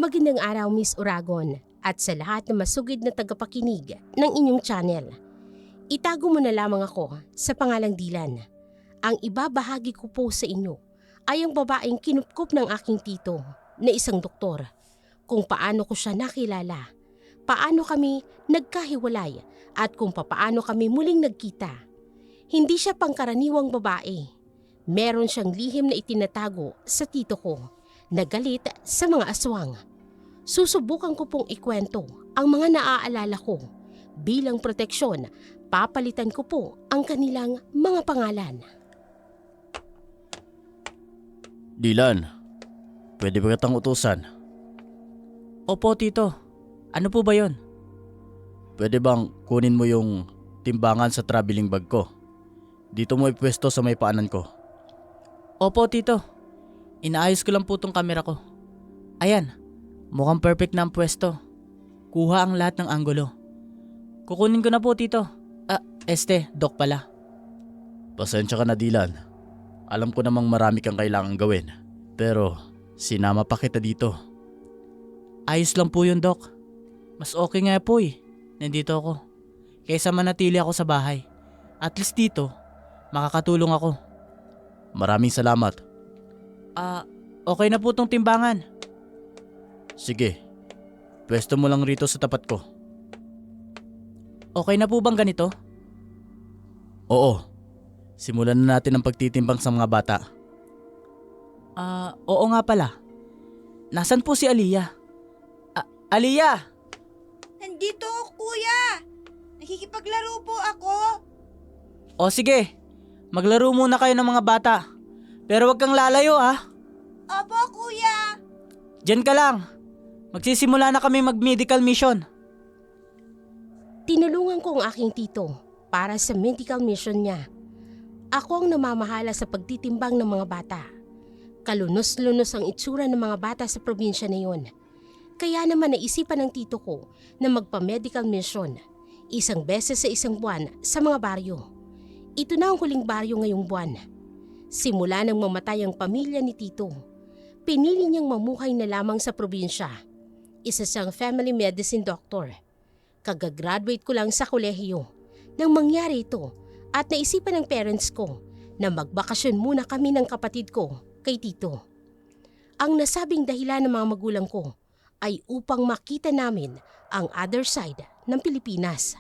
Magandang araw, Miss Uragon, at sa lahat na masugid na tagapakinig ng inyong channel. Itago mo na lamang ako sa pangalang Dylan. Ang ibabahagi ko po sa inyo ay ang babaeng kinupkup ng aking tito na isang doktor. Kung paano ko siya nakilala, paano kami nagkahiwalay at kung paano kami muling nagkita. Hindi siya pangkaraniwang babae. Meron siyang lihim na itinatago sa tito ko na galit sa mga aswang. Susubukan ko pong ikwento ang mga naaalala ko. Bilang proteksyon, papalitan ko po ang kanilang mga pangalan. Dylan, pwede ba kitang utusan? Opo, tito. Ano po ba yon? Pwede bang kunin mo yung timbangan sa traveling bag ko? Dito mo ipwesto sa may paanan ko. Opo, tito. Inaayos ko lang po tong kamera ko. Ayan, mukhang perfect na ang pwesto. Kuha ang lahat ng anggulo. Kukunin ko na po, tito. Doc pala. Pasensya ka na, Dylan. Alam ko namang marami kang kailangang gawin. Pero sinama pa kita dito. Ayos lang po yun, Doc. Mas okay nga po eh. Nandito ako. Kaysa manatili ako sa bahay. At least dito, makakatulong ako. Maraming salamat. Okay na po tong timbangan. Sige, pwesto mo lang rito sa tapat ko. Okay na po bang ganito? Oo, simulan na natin ang pagtitimbang sa mga bata. Oo nga pala. Nasaan po si Aliyah? Aliyah! Nandito ako, kuya. Nakikipaglaro po ako. O sige, maglaro muna kayo ng mga bata. Pero wag kang lalayo ah. Opo, kuya. Diyan ka lang. Magsisimula na kami mag-medical mission. Tinulungan ko ang aking tito para sa medical mission niya. Ako ang namamahala sa pagtitimbang ng mga bata. Kalunos-lunos ang itsura ng mga bata sa probinsya na yun. Kaya naman naisipan ng tito ko na magpa-medical mission, isang beses sa isang buwan sa mga baryo. Ito na ang huling baryo ngayong buwan. Simula nang mamatay ang pamilya ni tito, pinili niyang mamuhay na lamang sa probinsya. Isa siyang family medicine doctor. Kagagraduate ko lang sa kolehiyo nang mangyari ito at naisipan ng parents ko na magbakasyon muna kami ng kapatid ko kay tito. Ang nasabing dahilan ng mga magulang ko ay upang makita namin ang other side ng Pilipinas.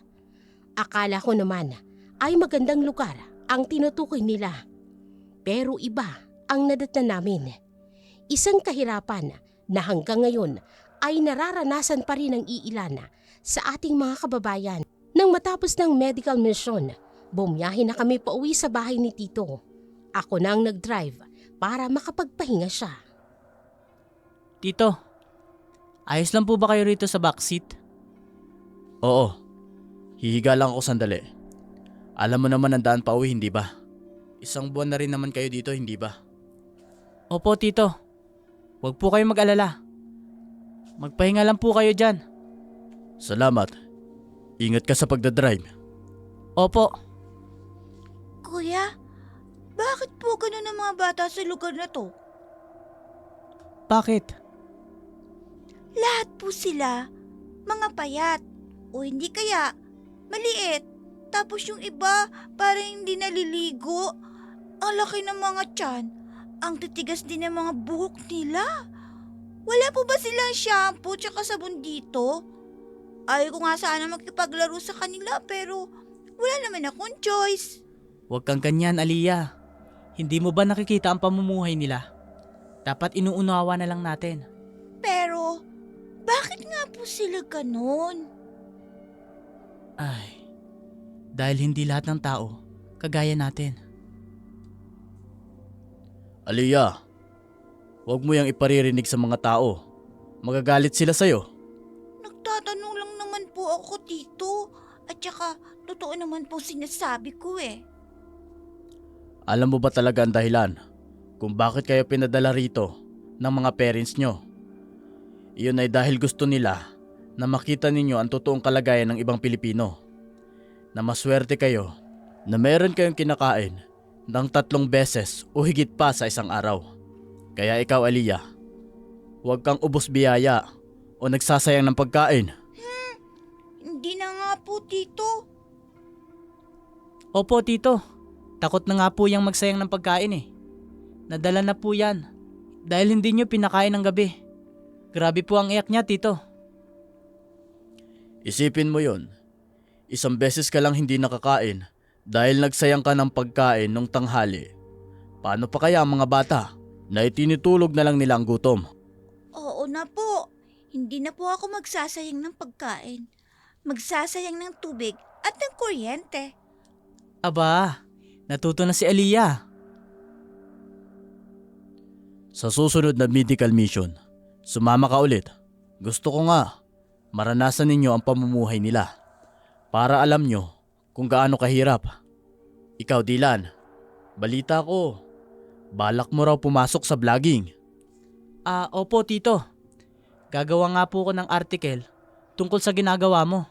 Akala ko naman ay magandang lugar ang tinutukoy nila. Pero iba ang nadatnan namin. Isang kahirapan na hanggang ngayon ay nararanasan pa rin ng iilan sa ating mga kababayan. Nang matapos ng medical mission, bumiyahe na kami pauwi sa bahay ni tito. Ako na ang nag-drive para makapagpahinga siya. Tito, ayos lang po ba kayo rito sa backseat? Oo, hihiga lang ako sandali. Alam mo naman ang daan pa uwi, hindi ba? Isang buwan na rin naman kayo dito, hindi ba? Opo, tito. Huwag po kayo mag-alala. Magpahinga lang po kayo dyan. Salamat. Ingat ka sa pagdadrive. Opo. Kuya, bakit po ganun ang mga bata sa lugar na to? Bakit? Lahat po sila, mga payat. O hindi kaya, maliit. Tapos yung iba, parang hindi naliligo. Ang laki ng mga tiyan. Ang titigas din ng mga buhok nila. Wala po ba silang shampoo tsaka sabon dito? Ayaw ko nga sana makipaglaro sa kanila pero wala naman akong choice. Huwag kang ganyan, Aliyah. Hindi mo ba nakikita ang pamumuhay nila? Dapat inuunawa na lang natin. Pero, bakit nga po sila ganon? Ay, dahil hindi lahat ng tao kagaya natin. Aliyah, huwag mo yang iparirinig sa mga tao. Magagalit sila sa'yo. Nagtatanong lang naman po ako dito. At saka, totoo naman po sinasabi ko eh. Alam mo ba talaga ang dahilan kung bakit kayo pinadala rito ng mga parents nyo? Iyon ay dahil gusto nila na makita ninyo ang totoong kalagayan ng ibang Pilipino. Na maswerte kayo na meron kayong kinakain ng 3 beses o higit pa sa isang araw. Kaya ikaw, Aliyah, Huwag kang ubos biyaya o nagsasayang ng pagkain. Hindi na nga po, Tito. Opo, Tito. Takot na nga po yung magsayang ng pagkain eh. Nadala na po yan. Dahil hindi nyo pinakain ng gabi. Grabe po ang iyak niya, Tito. Isipin mo yon. Isang beses ka lang hindi nakakain dahil nagsayang ka ng pagkain nung tanghali. Paano pa kaya ang mga bata na itinutulog na lang nila ang gutom? Oo na po. Hindi na po ako magsasayang ng pagkain. Magsasayang ng tubig at ng kuryente. Aba, natuto na si Aliyah. Sa susunod na medical mission, sumama ka ulit. Gusto ko nga maranasan ninyo ang pamumuhay nila para alam nyo kung gaano kahirap. Ikaw, Dylan, balita ko, balak mo raw pumasok sa vlogging. Opo, Tito. Gagawa nga po ko ng article tungkol sa ginagawa mo.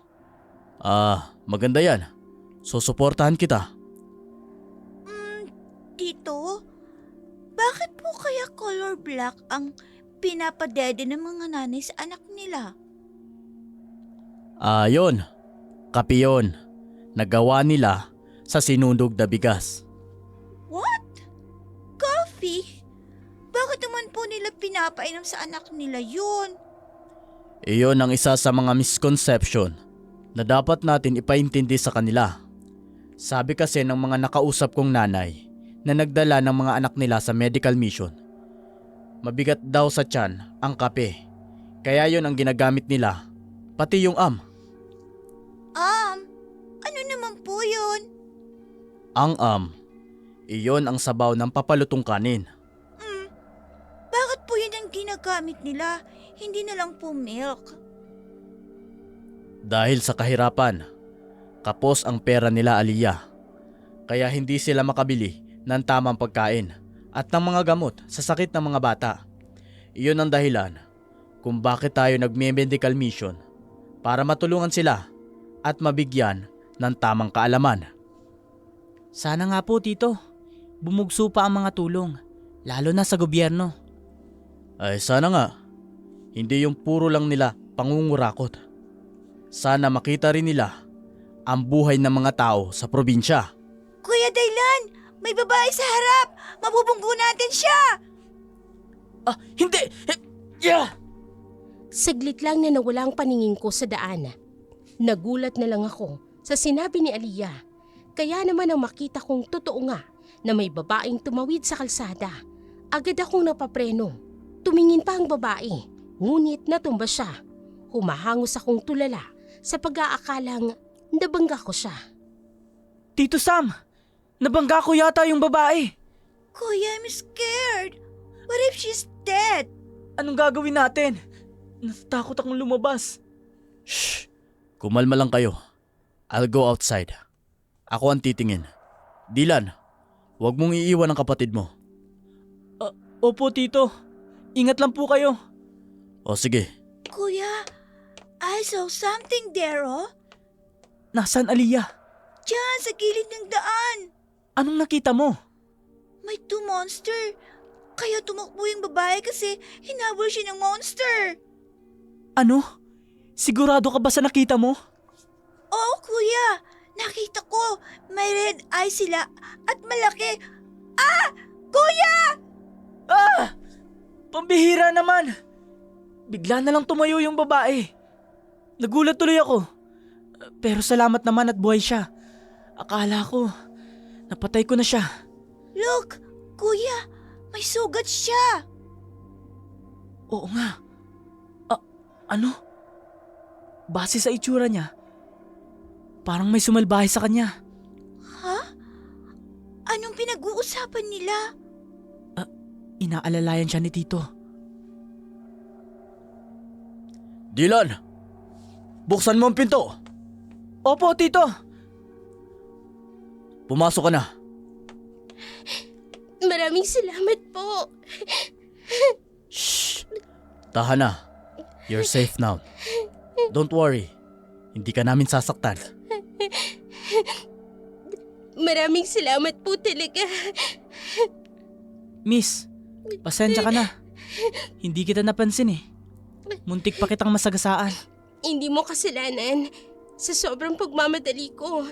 Maganda yan. Susuportahan kita. Tito, bakit po kaya color black ang pinapadede ng mga nanay sa anak nila? Yun. Kape yun. Nagawa nila sa sinundog na bigas. What? Coffee? Bakit naman po nila pinapainom sa anak nila yun? Iyon ang isa sa mga misconception na dapat natin ipaintindi sa kanila. Sabi kasi ng mga nakausap kong nanay na nagdala ng mga anak nila sa medical mission, mabigat daw sa tiyan ang kape. Kaya yun ang ginagamit nila, pati yung Ano naman po yun? Ang iyon ang sabaw ng papalutong kanin. Bakit po yun ang ginagamit nila? Hindi na lang po milk. Dahil sa kahirapan, kapos ang pera nila, Aliyah. Kaya hindi sila makabili ng tamang pagkain at ng mga gamot sa sakit ng mga bata. Iyon ang dahilan kung bakit tayo nagme-medical mission, para matulungan sila at mabigyan ng tamang kaalaman. Sana nga po, Tito. Bumugso pa ang mga tulong, lalo na sa gobyerno. Ay sana nga, hindi yung puro lang nila pangungurakot. Sana makita rin nila ang buhay ng mga tao sa probinsya. Kuya Daylan, may babae sa harap! Mabubunggo natin siya! Hindi! Yeah! Saglit lang na nawala ang paningin ko sa daan. Nagulat na lang ako sa sinabi ni Aliyah. Kaya naman ang makita kong totoo nga na may babaeng tumawid sa kalsada. Agad akong napapreno. Tumingin pa ang babae, ngunit natumba siya. Humahangos akong tulala sa pag-aakalang nabangga ko siya. Tito Sam! Nabangga ko yata yung babae. Kuya, I'm scared. What if she's dead? Anong gagawin natin? Natatakot akong lumabas. Shh! Kumalma lang kayo. I'll go outside. Ako ang titingin. Dylan, huwag mong iiwan ang kapatid mo. Opo, Tito. Ingat lang po kayo. O sige, Kuya, I saw something there, oh. Nasaan, Aliyah? Diyan, sa gilid ng daan. Anong nakita mo? May two monster. Kaya tumakbo yung babae kasi hinabol siya ng monster. Ano? Sigurado ka ba sa nakita mo? Oo, kuya. Nakita ko. May red eye sila at malaki. Kuya! Pambihira naman! Bigla na lang tumayo yung babae. Nagulat tuloy ako. Pero salamat naman at buhay siya. Akala ko, napatay ko na siya. Look, kuya. May sugat siya. Oo nga. Ano? Base sa itsura niya, parang may sumalbahe sa kanya. Ha? Anong pinag-uusapan nila? Inaalalayan siya ni Tito. Dylan! Buksan mo ang pinto! Opo, Tito! Pumasok ka na. Maraming salamat po. Shh! Tahan na. You're safe now. Don't worry. Hindi ka namin sasaktan. Maraming salamat po talaga. Miss, pasensya ka na. Hindi kita napansin eh. Muntik pa kitang masagasaan. Hindi mo kasalanan. Sa sobrang pagmamadali ko,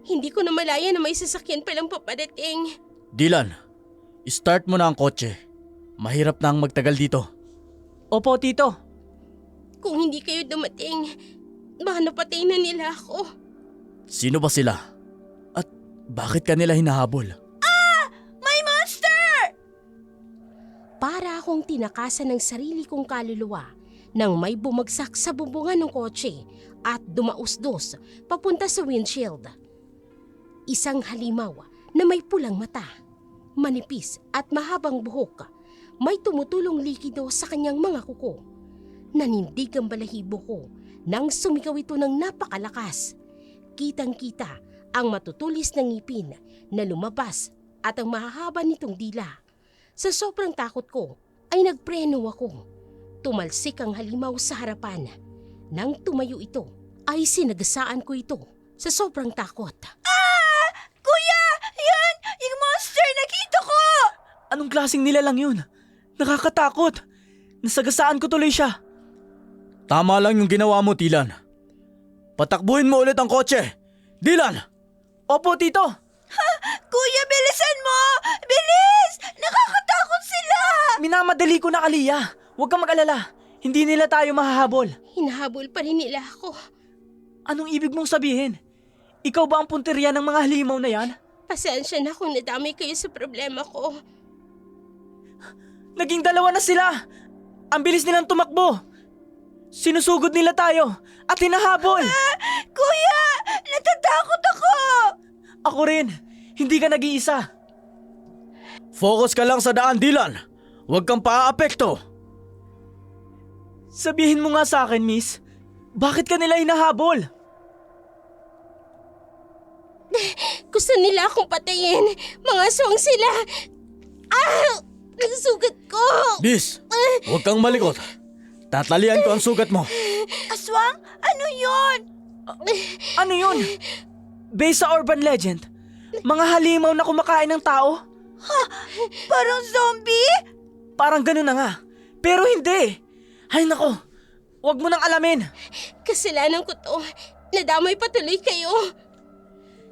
hindi ko na malaya na may sasakyan palang papadating. Dylan, start mo na ang kotse. Mahirap na ang magtagal dito. Opo, Tito. Kung hindi kayo dumating, baka napatay na nila ako. Sino ba sila? At bakit ka nila hinahabol? May monster! Para akong tinakasan ng sarili kong kaluluwa nang may bumagsak sa bubungan ng kotse at dumausdos papunta sa windshield. Isang halimaw na may pulang mata, manipis at mahabang buhok. May tumutulong likido sa kanyang mga kuko. Nanindig ang balahibo ko nang sumigaw ito ng napakalakas. Kitang-kita ang matutulis na ngipin na lumabas at ang mahahaba nitong dila. Sa sobrang takot ko ay nagpreno ako. Tumalsik ang halimaw sa harapan. Nang tumayo ito ay sinagasaan ko ito sa sobrang takot. Kuya! Yan! Yung monster! Nakita ko! Anong klaseng nilalang yun? Nakakatakot. Nasagasaan ko tuloy siya. Tama lang yung ginawa mo, Dylan. Patakbuhin mo ulit ang kotse. Dylan! Opo, Tito. Kuya, bilisan mo! Bilis! Nakakatakot sila! Minamadali ko na, Aliyah. Huwag kang mag-alala. Hindi nila tayo mahahabol. Hinahabol pa rin nila ako. Anong ibig mong sabihin? Ikaw ba ang punteriya ng mga halimaw na yan? Pasensya na kung nadamay kayo sa problema ko. Naging dalawa na sila. Ang bilis nilang tumakbo. Sinusugod nila tayo at hinahabol. Kuya! Natatakot ako! Ako rin. Hindi ka nag-iisa. Focus ka lang sa daan, Dylan. Huwag kang paaapekto. Sabihin mo nga sa akin, miss. Bakit ka nila hinahabol? Gusto nila akong patayin. Mga aswang sila. Ah! Nagsugat ko! Miss, huwag kang malikot. Tatalian ko ang sugat mo. Aswang? Ano yon? Ano yun? Based sa urban legend, mga halimaw na kumakain ng tao? Parang zombie? Parang ganun na nga. Pero hindi. Ay nako, wag mo nang alamin. Kasalanan ko to. Nadamay patuloy kayo.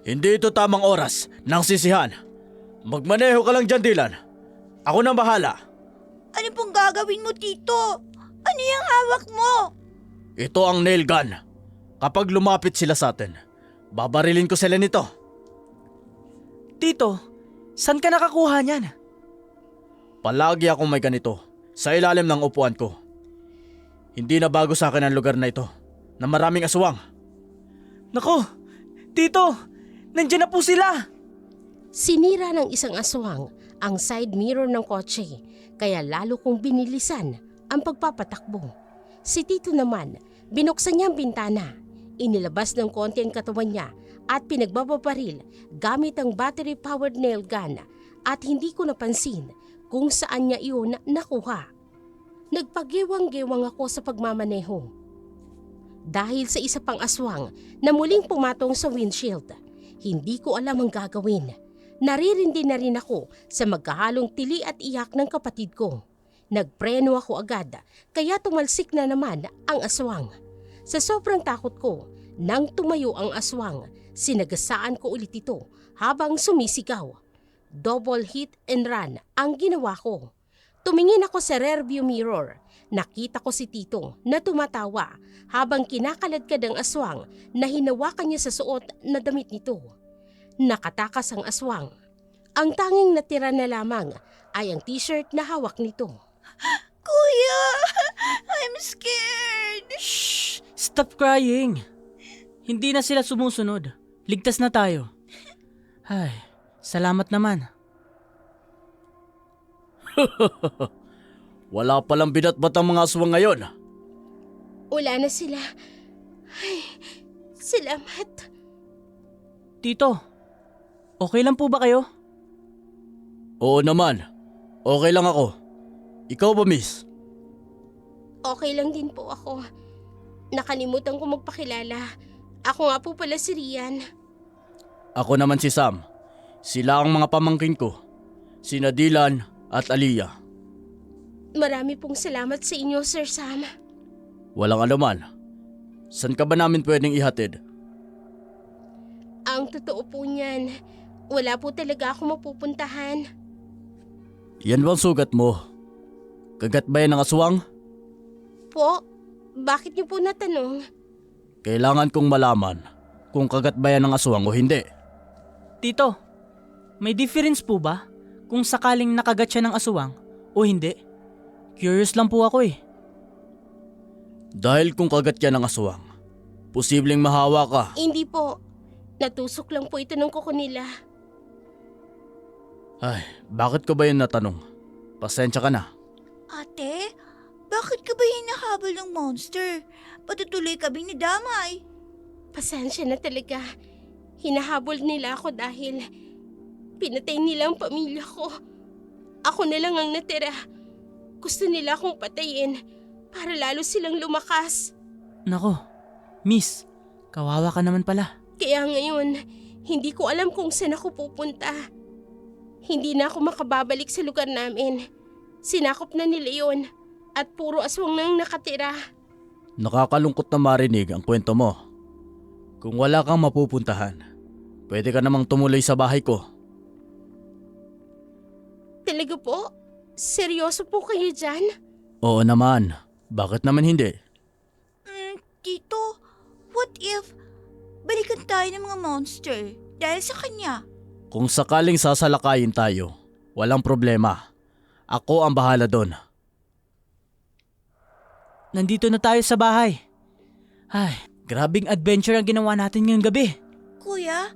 Hindi ito tamang oras ng sisihan. Magmaneho ka lang dyan, Dylan. Ako nang bahala. Ano pong gagawin mo, Tito? Ano yung hawak mo? Ito ang nail gun. Kapag lumapit sila sa atin, babarilin ko sila nito. Tito, saan ka nakakuha niyan? Palagi akong may ganito sa ilalim ng upuan ko. Hindi na bago sa akin ang lugar na ito na maraming aswang. Nako, Tito, nandiyan na po sila. Sinira ng isang aswang ang side mirror ng kotse, kaya lalo kong binilisan ang pagpapatakbo. Si Tito naman, binuksan niya ang bintana, inilabas ng konti ang katawan niya at pinagbababaril gamit ang battery-powered nail gun at hindi ko napansin kung saan niya iyon nakuha. Nagpagewang-gewang ako sa pagmamaneho. Dahil sa isa pang aswang na muling pumatong sa windshield, hindi ko alam ang gagawin. Naririndi na rin ako sa magkahalong tili at iyak ng kapatid ko. Nagpreno ako agad, kaya tumalsik na naman ang aswang. Sa sobrang takot ko, nang tumayo ang aswang, sinagasaan ko ulit ito habang sumisigaw. Double hit and run ang ginawa ko. Tumingin ako sa rearview mirror. Nakita ko si Tito na tumatawa habang kinakaladkad ang aswang na hinawakan niya sa suot na damit nito. Nakatakas ang aswang. Ang tanging natira na lamang ay ang t-shirt na hawak nito. Kuya! I'm scared! Shh! Stop crying. Hindi na sila sumusunod. Ligtas na tayo. Ay, salamat naman. Wala palang binatbat ang mga aswang ngayon. Wala na sila. Ay, salamat. Tito, okay lang po ba kayo? Oo naman. Okay lang ako. Ikaw ba, miss? Okay lang din po ako. Nakalimutan ko magpakilala. Ako nga po pala si Rian. Ako naman si Sam. Sila ang mga pamangkin ko. Sina Dylan at Aliyah. Marami pong salamat sa inyo, Sir Sam. Walang anuman. Saan ka ba namin pwedeng ihatid? Ang totoo po niyan, wala po talaga ako mapupuntahan. Yan bang sugat mo? Kagat ba yan ng aswang? Po, bakit niyo po natanong? Kailangan kong malaman kung kagat ba yan ng aswang o hindi. Tito, may difference po ba kung sakaling nakagat siya ng aswang o hindi? Curious lang po ako eh. Dahil kung kagat yan ng aswang, posibleng mahawa ka. Hindi po. Natusok lang po ito ng kuko nila. Ay, bakit ko ba yun natanong? Pasensya ka na. Ate, bakit ka ba hinahabol ng monster? Patutuloy kaming nadamay. Pasensya na talaga. Hinahabol nila ako dahil pinatay nila ang pamilya ko. Ako na lang ang natira. Gusto nila akong patayin para lalo silang lumakas. Nako, miss, kawawa ka naman pala. Kaya ngayon, hindi ko alam kung saan ako pupunta. Hindi na ako makababalik sa lugar namin. Sinakop na nila yun at puro aswang nang nakatira. Nakakalungkot na marinig ang kwento mo. Kung wala kang mapupuntahan, pwede ka namang tumuloy sa bahay ko. Talaga po? Seryoso po kayo dyan? Oo naman. Bakit naman hindi? Tito, what if balikan tayo ng mga monster dahil sa kanya? Kung sakaling sasalakayin tayo, walang problema. Ako ang bahala doon. Nandito na tayo sa bahay. Ay, grabing adventure ang ginawa natin ngayong gabi. Kuya,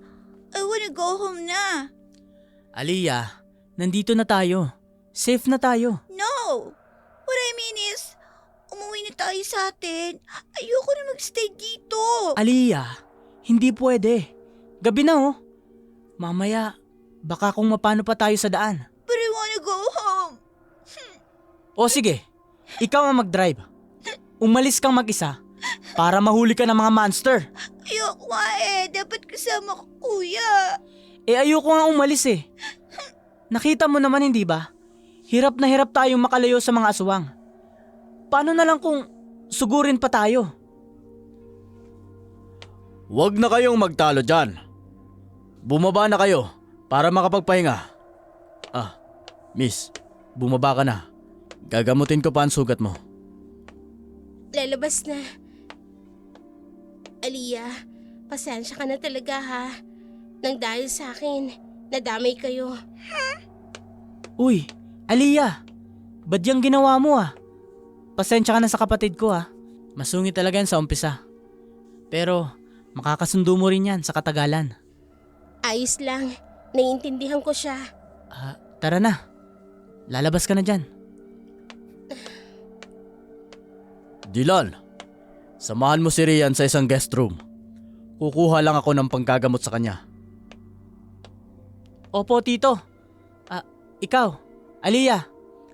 I wanna go home na. Aliyah, nandito na tayo. Safe na tayo. No! What I mean is, umuwi na tayo sa atin. Ayoko na magstay dito. Aliyah, hindi pwede. Gabi na oh. Mamaya, baka kung mapano pa tayo sa daan. But I wanna go home. O sige, ikaw ang mag-drive. Umalis kang mag-isa para mahuli ka ng mga monster. Ayoko nga eh. Dapat kasama ko, kuya. Eh ayoko nga umalis eh. Nakita mo naman hindi ba? Hirap na hirap tayong makalayo sa mga aswang. Paano na lang kung sugurin pa tayo? Huwag na kayong magtalo dyan. Bumaba na kayo para makapagpahinga. Miss, bumaba ka na. Gagamutin ko pa ang sugat mo. Lalabas na. Aliyah, pasensya ka na talaga ha. Nang dahil sa akin, nadamay kayo. Uy, Aliyah, ba't yung ginawa mo ah? Pasensya ka na sa kapatid ko ah. Masungit talaga yan sa umpisa. Pero makakasundo mo rin yan sa katagalan. Ayos lang, naiintindihan ko siya. Tara na, lalabas ka na dyan. Dylan, samahan mo si Rian sa isang guest room. Kukuha lang ako ng panggagamot sa kanya. Opo, tito. Ikaw, Aliyah,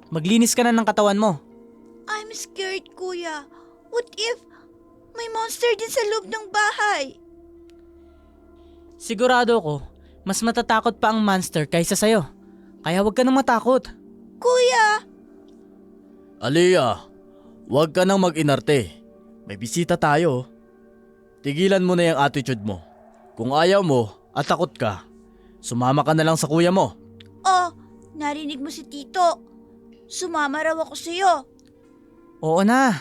maglinis ka na ng katawan mo. I'm scared, kuya. What if may monster din sa loob ng bahay? Sigurado ko, mas matatakot pa ang monster kaysa sayo. Kaya huwag ka nang matakot. Kuya! Aliyah, huwag ka nang mag-inarte. May bisita tayo. Tigilan mo na yung attitude mo. Kung ayaw mo at takot ka, sumama ka na lang sa kuya mo. Oh, narinig mo si Tito. Sumama raw ako sa'yo. Oo na,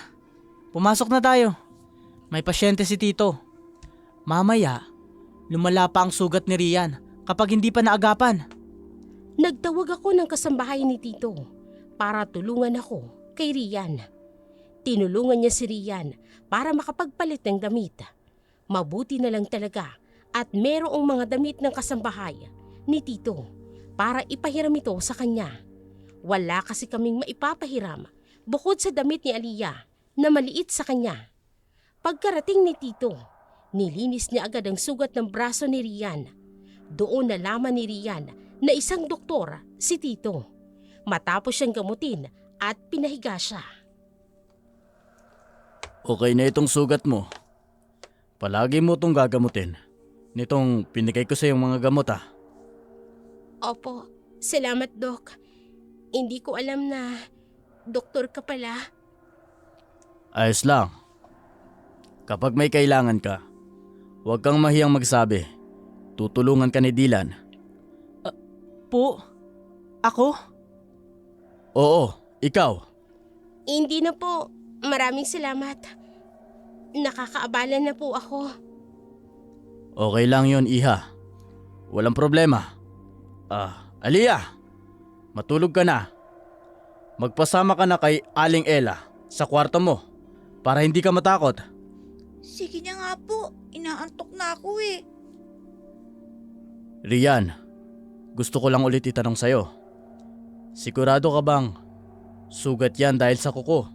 pumasok na tayo. May pasyente si Tito. Mamaya, lumala pa ang sugat ni Rian kapag hindi pa naagapan. Nagtawag ako ng kasambahay ni Tito para tulungan ako kay Rian. Tinulungan niya si Rian para makapagpalit ng damit. Mabuti na lang talaga at merong mga damit ng kasambahay ni Tito para ipahiram ito sa kanya. Wala kasi kaming maipapahiram bukod sa damit ni Aliyah na maliit sa kanya. Pagkarating ni Tito, nilinis niya agad ang sugat ng braso ni Rian. Doon nalaman ni Rian na isang doktor si Tito. Matapos siyang gamutin at pinahiga siya. Okay na itong sugat mo. Palagi mo itong gagamutin. Nitong pinigay ko sa iyong mga gamot Opo, salamat Dok. Hindi ko alam na doktor ka pala. Ayos lang. Kapag may kailangan ka, huwag kang mahiyang magsabi. Tutulungan ka ni Dylan. Po? Ako? Oo, ikaw. Hindi na po. Maraming salamat. Nakakaabala na po ako. Okay lang yon, Iha. Walang problema. Aliyah, matulog ka na. Magpasama ka na kay Aling Ella sa kwarto mo para hindi ka matakot. Sige na nga po, inaantok na ako eh. Rian, gusto ko lang ulit itanong sa'yo. Sigurado ka bang sugat yan dahil sa kuko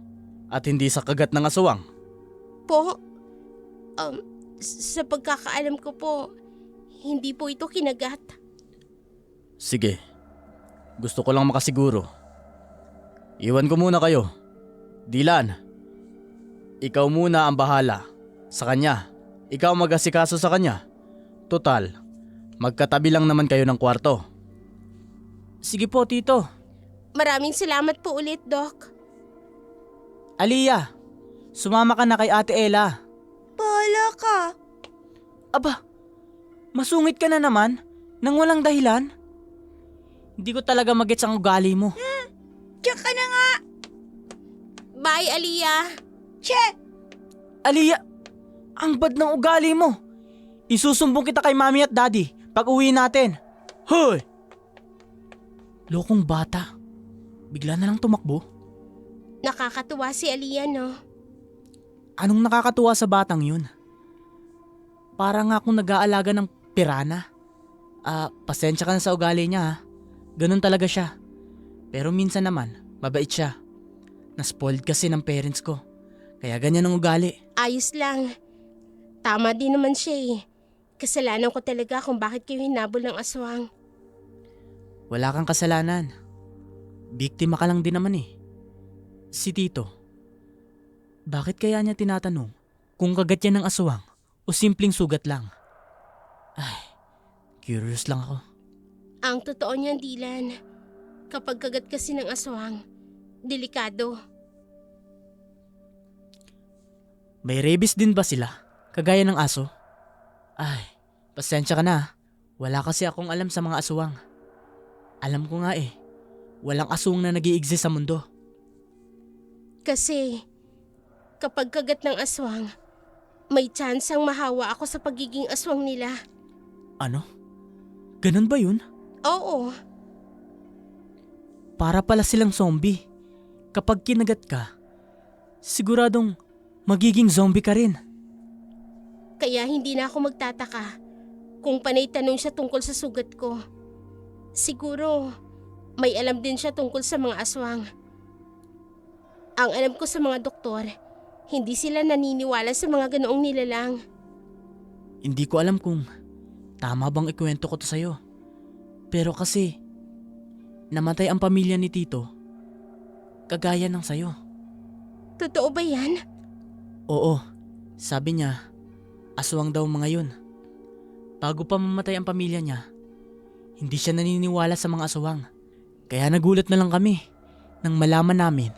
at hindi sa kagat ng aswang? Po? Sa pagkakaalam ko po, hindi po ito kinagat. Sige, gusto ko lang makasiguro. Iwan ko muna kayo. Dylan, ikaw muna ang bahala sa kanya. Ikaw mag-asikaso sa kanya. Total, magkatabi lang naman kayo ng kwarto. Sige po, Tito. Maraming salamat po ulit, Doc. Aliyah, sumama ka na kay Ate Ella. Bahala ka. Aba, masungit ka na naman nang walang dahilan. Hindi ko talaga magets ang ugali mo. Diyan ka na nga. Bye, Aliyah. Che! Aliyah, ang bad ng ugali mo. Isusumbong kita kay Mami at Daddy pag uwi natin. Hoy! Lokong bata. Bigla na lang tumakbo. Nakakatuwa si Aliyah, no? Anong nakakatuwa sa batang yun? Parang akong nag-aalaga ng pirana. Pasensya ka na sa ugali niya ha. Ganun talaga siya. Pero minsan naman, mabait siya. Na-spoiled kasi ng parents ko. Kaya ganyan ang ugali. Ayos lang. Tama din naman siya eh. Kasalanan ko talaga kung bakit kayo hinabol ng aswang. Wala kang kasalanan. Biktima ka lang din naman eh. Si Tito, bakit kaya niya tinatanong kung kagat yan ng aswang o simpleng sugat lang? Ay, curious lang ako. Ang totoo niyan, Dylan, kapag kagat kasi ng aswang, delikado. May rabies din ba sila? Kagaya ng aso? Ay, pasensya ka na. Wala kasi akong alam sa mga aswang. Alam ko nga eh, walang aswang na nag-i-exist sa mundo. Kasi kapag kagat ng aswang, may tsansang mahawa ako sa pagiging aswang nila. Ano? Ganun ba yun? Oo, Para pala silang zombie. Kapag kinagat ka, siguradong magiging zombie ka rin. kaya hindi na ako magtataka kung panay tanong siya tungkol sa sugat ko. Siguro, may alam din siya tungkol sa mga aswang. Ang alam ko sa mga doktor, hindi sila naniniwala sa mga ganoong nilalang. Hindi ko alam kung tama bang ikwento ko to sa'yo. Pero kasi, namatay ang pamilya ni Tito, kagaya ng sayo. Totoo ba yan? Oo, sabi niya, aswang daw mga yun. Bago pa mamatay ang pamilya niya, hindi siya naniniwala sa mga aswang. Kaya nagulat na lang kami nang malaman namin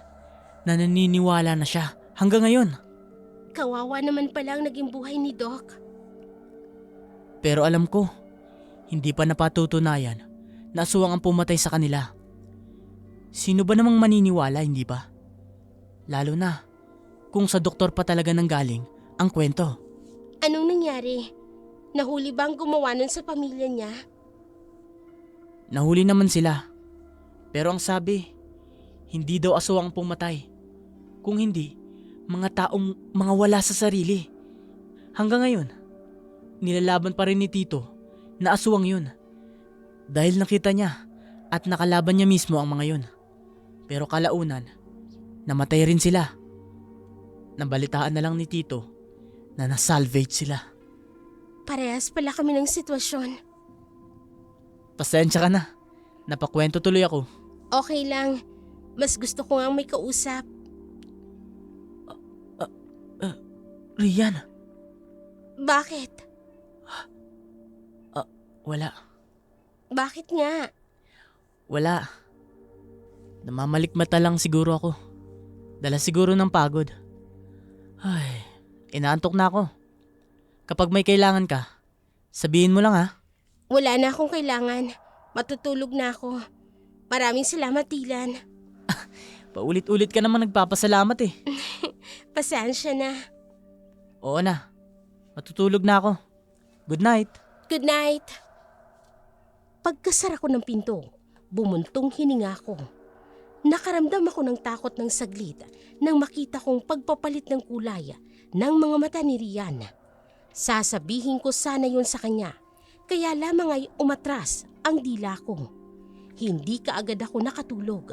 na naniniwala na siya hanggang ngayon. Kawawa naman pala ang naging buhay ni Doc. Pero alam ko, hindi pa napatutunayan na aswang ang pumatay sa kanila. Sino ba namang maniniwala, hindi ba? Lalo na kung sa doktor pa talaga nanggaling ang kwento. Anong nangyari? Nahuli ba ang gumawa nun sa pamilya niya? Nahuli naman sila. Pero ang sabi, hindi daw aswang ang pumatay. Kung hindi, mga taong mga wala sa sarili. Hanggang ngayon, nilalaban pa rin ni Tito na aswang yun. Dahil nakita niya at nakalaban niya mismo ang mga yun. Pero kalaunan, namatay rin sila. Nabalitaan na lang ni Tito na nasalvage sila. Parehas pala kami ng sitwasyon. Pasensya ka na. Napakwento tuloy ako. Okay lang. Mas gusto ko nga may kausap. Rian, Bakit? wala. Bakit nga? Wala. Namamalikmata lang siguro ako. Dala siguro ng pagod. Ay, inaantok na ako. Kapag may kailangan ka, sabihin mo lang ha. Wala na akong kailangan. Matutulog na ako. Maraming salamat, Dylan. Paulit-ulit ka naman nagpapasalamat eh. Pasensya na. Oo na, matutulog na ako. Good night. Good night. Pagkasara ko ng pinto, bumuntong hininga ko. Nakaramdam ako ng takot ng saglit nang makita kong pagpapalit ng kulay ng mga mata ni Rian. Sasabihin ko sana yun sa kanya, kaya lamang ay umatras ang dila ko. Hindi kaagad ako nakatulog.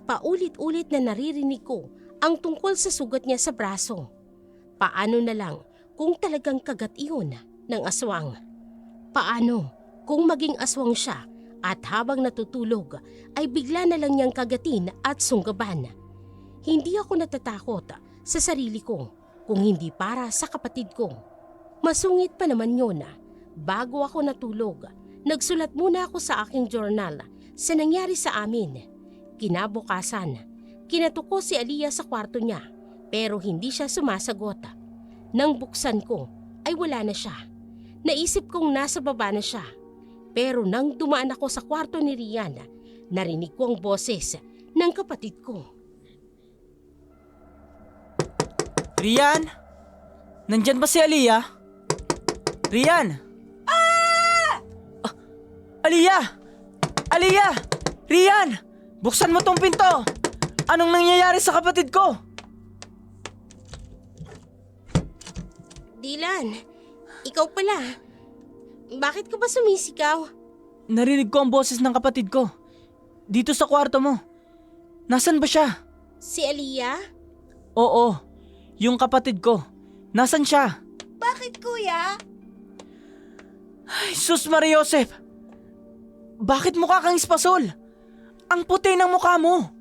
Paulit-ulit na naririnig ko ang tungkol sa sugat niya sa braso. Paano na lang kung talagang kagat iyon ng aswang? Paano kung maging aswang siya at habang natutulog ay bigla na lang niyang kagatin at sunggaban? Hindi ako natatakot sa sarili ko kung hindi para sa kapatid ko. Masungit pa naman yun. Bago ako natulog, nagsulat muna ako sa aking journal sa nangyari sa amin. Kinabukasan, kinatuko si Aliyah sa kwarto niya pero hindi siya sumasagot. Nang buksan ko ay wala na siya. Naisip kong nasa baba na siya. Pero nang dumaan ako sa kwarto ni Rian, narinig ko ang boses ng kapatid ko. Rian? Nandyan ba si Aliyah? Rian? Ah! Aliyah! Aliyah! Rian! Buksan mo tong pinto! Anong nangyayari sa kapatid ko? Dylan, ikaw pala. Bakit ka ba sumisigaw? Narinig ko ang boses ng kapatid ko. Dito sa kwarto mo. Nasaan ba siya? Si Aliyah? Oo, yung kapatid ko. Nasaan siya? Bakit, kuya? Ay, sus Maria Joseph! Bakit mukha kang espasol? Ang puti ng mukha mo!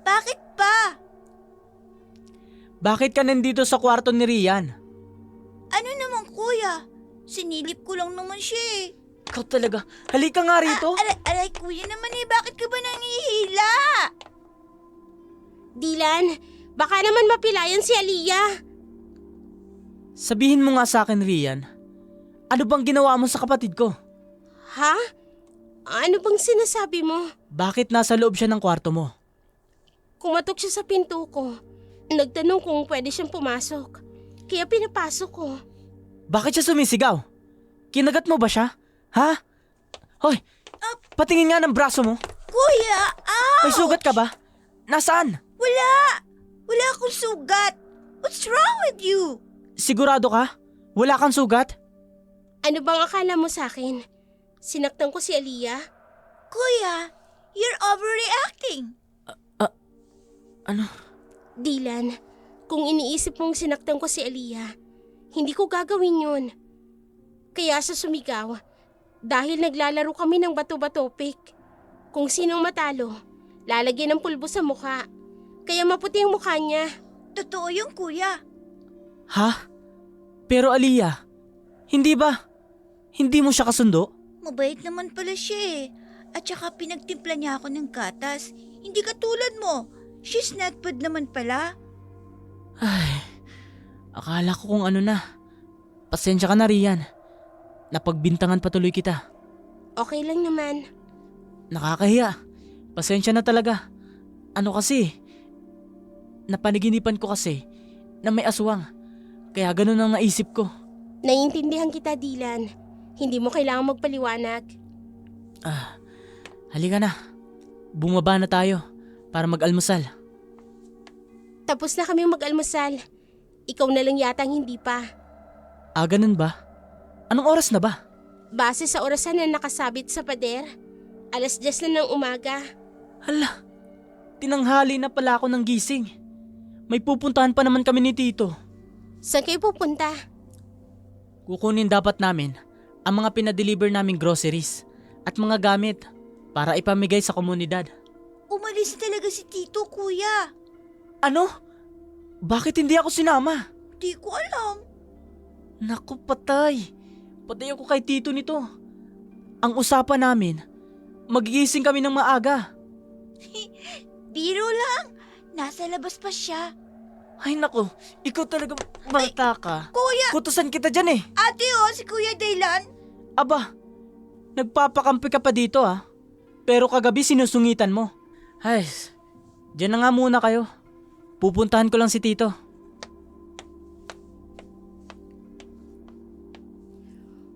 Bakit pa? Bakit ka nandito sa kwarto ni Rian? Ano naman, kuya? Sinilip ko lang naman siya eh. Ikaw talaga, halika nga rito. Alay, kuya naman eh. Bakit ka ba nangihila? Dylan, baka naman mapilayan si Aliyah. Sabihin mo nga sa akin, Rian. Ano bang ginawa mo sa kapatid ko? Ha? Ano bang sinasabi mo? Bakit nasa loob siya ng kwarto mo? Kumatok siya sa pinto ko. Nagtanong kung pwede siyang pumasok. Kaya pinapasok ko. Bakit siya sumisigaw? Kinagat mo ba siya? Ha? Hoy, patingin nga ng braso mo. Kuya, May sugat ka ba? Nasaan? Wala! Wala akong sugat. What's wrong with you? Sigurado ka? Wala kang sugat? Ano bang akala mo sa akin? Sinaktan ko si Aliyah? Kuya, you're overreacting. Ano? Dylan, kung iniisip mong sinaktan ko si Aliyah, hindi ko gagawin yun. Kaya sa sumigaw, dahil naglalaro kami ng bato-batopik. Kung sinong matalo, lalagyan ng pulbo sa mukha. Kaya maputi ang mukha niya. Totoo yung kuya. Ha? Pero Aliyah, hindi ba? Hindi mo siya kasundo? Mabait naman pala siya eh. At saka pinagtimpla niya ako ng gatas. Hindi katulad mo. She's not bad naman pala. Ay, akala ko kung ano na. Pasensya ka na, Rian. Napagbintangan patuloy kita. Okay lang naman. Nakakahiya. Pasensya na talaga. Ano kasi? Napanaginipan ko kasi na may aswang. Kaya ganun ang naisip ko. Naiintindihan kita, Dylan. Hindi mo kailangang magpaliwanag. Halika na. Bumaba na tayo para mag-almusal. Tapos na kami mag-almusal. Ikaw na lang yata ang hindi pa. Ganun ba? Anong oras na ba? Base sa orasan na nakasabit sa pader, 10:00 na ng umaga. Hala, tinanghali na pala ako ng gising. May pupuntahan pa naman kami ni Tito. Saan kayo pupunta? Kukunin dapat namin ang mga pinadeliver naming groceries at mga gamit para ipamigay sa komunidad. Umalis talaga si Tito, kuya. Ano? Bakit hindi ako sinama? Di ko alam. Naku, patay. Patay ako kay Tito nito. Ang usapan namin, magigising kami ng maaga. Biro lang. Nasa labas pa siya. Ay nako, ikaw talaga bata ka. Kuya! Kutusan kita dyan eh. Ate si Kuya Daylan. Aba, nagpapakampi ka pa dito ah. Pero kagabi sinusungitan mo. Ay, dyan na nga muna kayo. Pupuntahan ko lang si Tito.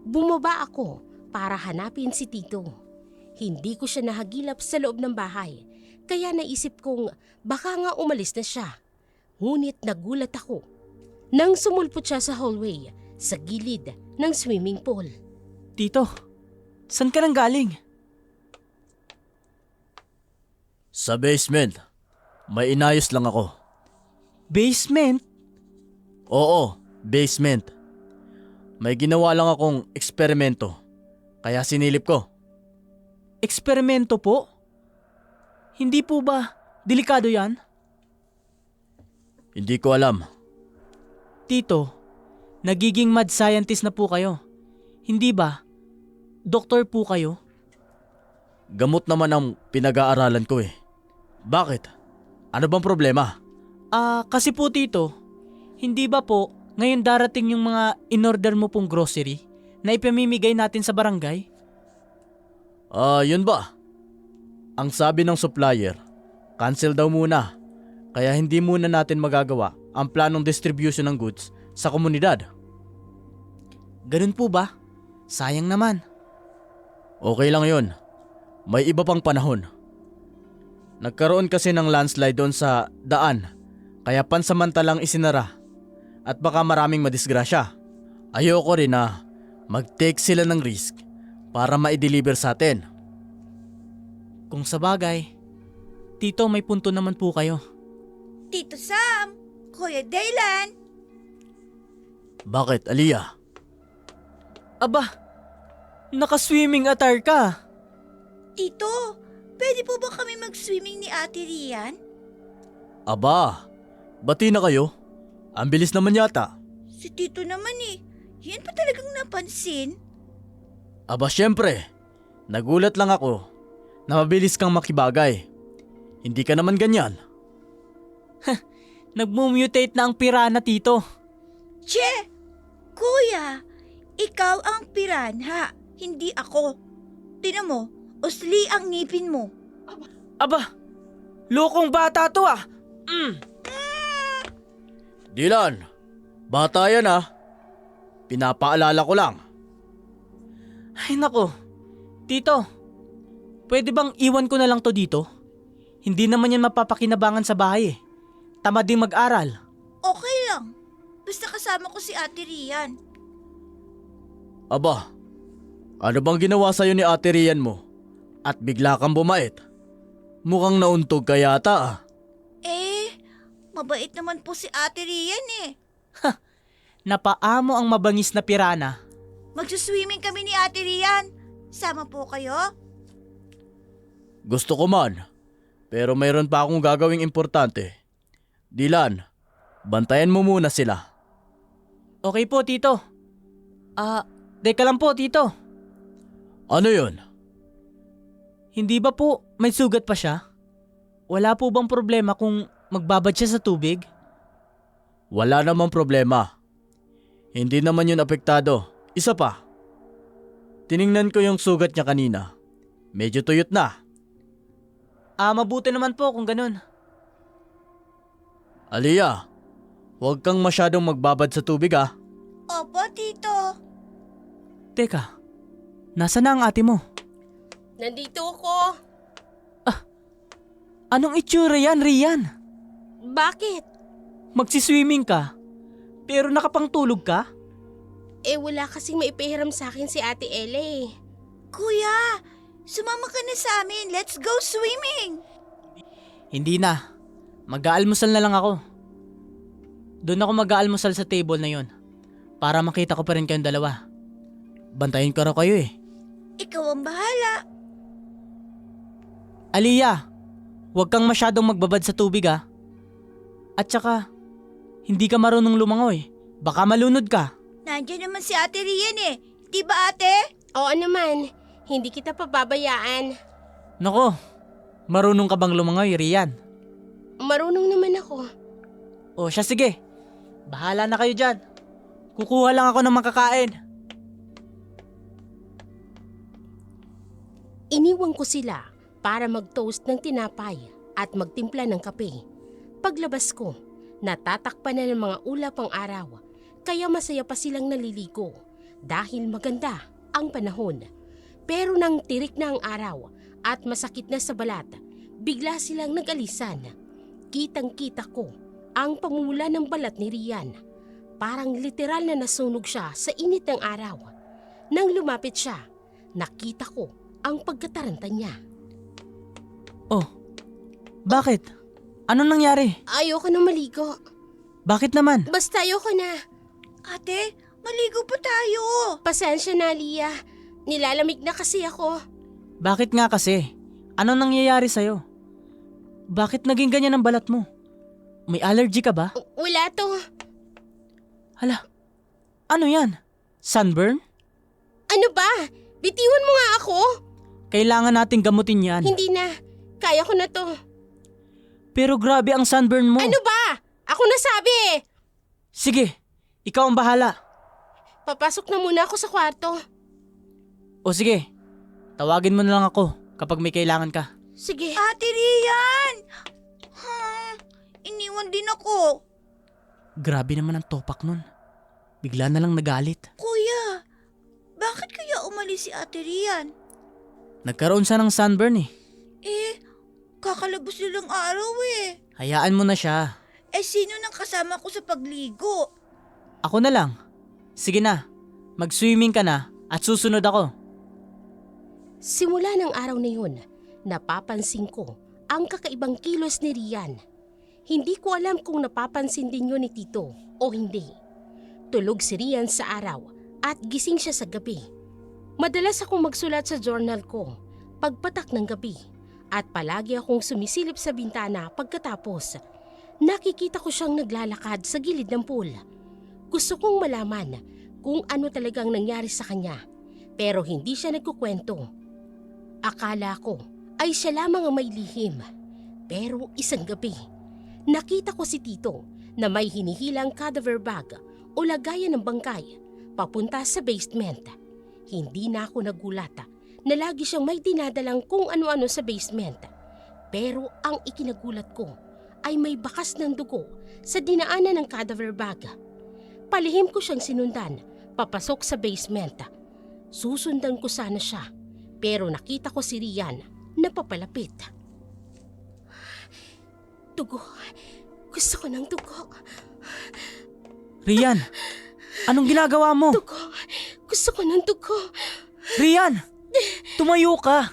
Bumaba ako para hanapin si Tito. Hindi ko siya nahagilap sa loob ng bahay, kaya naisip kong baka nga umalis na siya. Ngunit nagulat ako nang sumulpot siya sa hallway sa gilid ng swimming pool. Tito, saan ka nang galing? Sa basement. May inayos lang ako. Basement? Oo, basement. May ginawa lang akong eksperimento. Kaya sinilip ko. Eksperimento po? Hindi po ba delikado yan? Hindi ko alam. Tito, nagiging mad scientist na po kayo. Hindi ba? Doktor po kayo? Gamot naman ang pinag-aaralan ko eh. Bakit? Ano bang problema? Kasi po Tito, hindi ba po ngayon darating yung mga in-order mo pong grocery na ipamimigay natin sa barangay? Yun ba? Ang sabi ng supplier, cancel daw muna. Kaya hindi muna natin magagawa ang planong distribution ng goods sa komunidad. Ganun po ba? Sayang naman. Okay lang yun. May iba pang panahon. Nagkaroon kasi ng landslide doon sa daan, kaya pansamantalang isinara at baka maraming madisgrasya. Ayoko rin na mag-take sila ng risk para ma-deliver sa atin. Kung sa bagay, Tito may punto naman po kayo. Tito Sam, Kuya Daylan. Bakit, Aliyah? Aba, naka-swimming attire ka. Tito, pwede po ba kami mag-swimming ni Ate Rian? Aba, bati na kayo. Ang bilis naman yata. Si Tito naman yan pa talagang napansin. Aba syempre, nagulat lang ako na mabilis kang makibagay. Hindi ka naman ganyan. Nagmumutate na ang pirana, Tito. Che! Kuya, ikaw ang piranha, hindi ako. Tinan mo, usli ang ngipin mo. Aba, lokong bata to ah. Dylan, bata yan ah. Pinapaalala ko lang. Ay nako, Tito, pwede bang iwan ko na lang to dito? Hindi naman yan mapapakinabangan sa bahay eh. Tamad din mag-aral. Okay lang, basta kasama ko si Ate Rian. Aba, ano bang ginawa sa'yo ni Ate Rian mo? At bigla kang bumait. Mukhang nauntog ka yata ah. Mabait naman po si Ate Rian Napaamo ang mabangis na pirana. Magsuswimming kami ni Ate Rian. Sama po kayo? Gusto ko man. Pero mayroon pa akong gagawing importante. Dylan, bantayan mo muna sila. Okay po, Tito. Teka lang po, Tito. Ano yun? Hindi ba po may sugat pa siya? Wala po bang problema kung magbabad siya sa tubig? Wala namang problema. Hindi naman yun apektado. Isa pa. Tiningnan ko yung sugat niya kanina. Medyo tuyot na. Mabuti naman po kung ganun. Aliyah, huwag kang masyadong magbabad sa tubig ah. Opo, Tito. Teka, nasa na ang ate mo? Nandito ako. Anong itsura yan, Rian? Bakit? Magsiswimming ka, pero nakapangtulog ka? Wala kasing maipahiram sa akin si Ate Ele. Kuya, sumama ka na sa amin. Let's go swimming. Hindi na. Mag-aalmusal na lang ako. Doon ako mag-aalmusal sa table na yon para makita ko pa rin kayong dalawa. Bantayin ko raw kayo eh. Ikaw ang bahala. Aliyah, huwag kang masyadong magbabad sa tubig ah. At saka, hindi ka marunong lumangoy. Baka malunod ka. Nandiyan naman si Ate Rian Di ba, ate? Oo naman, hindi kita pababayaan. Nako, marunong ka bang lumangoy, Rian? Marunong naman ako. O siya sige, bahala na kayo dyan. Kukuha lang ako ng makakain. Iniwan ko sila para mag-toast ng tinapay at magtimpla ng kape. Paglabas ko, natatakpan na ng mga ulap ang araw, kaya masaya pa silang naliligo dahil maganda ang panahon. Pero nang tirik na ang araw at masakit na sa balat, bigla silang nag-alisan. Kitang-kita ko ang pamumula ng balat ni Rian. Parang literal na nasunog siya sa init ng araw. Nang lumapit siya, nakita ko ang pagkataranta niya. Oh, bakit? Anong nangyari? Ayoko na maligo. Bakit naman? Basta ayoko na. Ate, maligo pa tayo. Pasensya na, Lia. Nilalamig na kasi ako. Bakit nga kasi? Anong nangyayari sa'yo? Bakit naging ganyan ang balat mo? May allergy ka ba? Wala to. Hala, ano yan? Sunburn? Ano ba? Bitiwan mo nga ako. Kailangan nating gamutin yan. Hindi na. Kaya ko na to. Pero grabe ang sunburn mo. Ano ba? Ako nasabi. Sige, ikaw ang bahala. Papasok na muna ako sa kwarto. O sige, tawagin mo na lang ako kapag may kailangan ka. Sige. Ate Rian! Iniwan din ako. Grabe naman ang topak nun. Bigla na lang nagalit. Kuya, bakit kaya umalis si Ate Rian? Nagkaroon siya ng sunburn eh. Kakalabos nilang araw eh. Hayaan mo na siya. Sino nang kasama ko sa pagligo? Ako na lang. Sige na, mag-swimming ka na at susunod ako. Simula ng araw na yun, napapansin ko ang kakaibang kilos ni Rian. Hindi ko alam kung napapansin din yun ni Tito o hindi. Tulog si Rian sa araw at gising siya sa gabi. Madalas akong magsulat sa journal ko pagpatak ng gabi at palagi akong sumisilip sa bintana pagkatapos. Nakikita ko siyang naglalakad sa gilid ng pool. Gusto kong malaman kung ano talagang nangyari sa kanya pero hindi siya nagkukwento. Akala ko ay siya lamang ang may lihim. Pero isang gabi, nakita ko si Tito na may hinihilang cadaver bag o lagayan ng bangkay papunta sa basement. Hindi na ako nagulat na lagi siyang may dinadalang kung ano-ano sa basement. Pero ang ikinagulat ko ay may bakas ng dugo sa dinaanan ng cadaver bag. Palihim ko siyang sinundan papasok sa basement. Susundan ko sana siya pero nakita ko si Rian na papalapit. Dugo. Gusto ko ng dugo. Rian, anong ginagawa mo? Dugo. Gusto ko ng dugo. Rian, tumayo ka.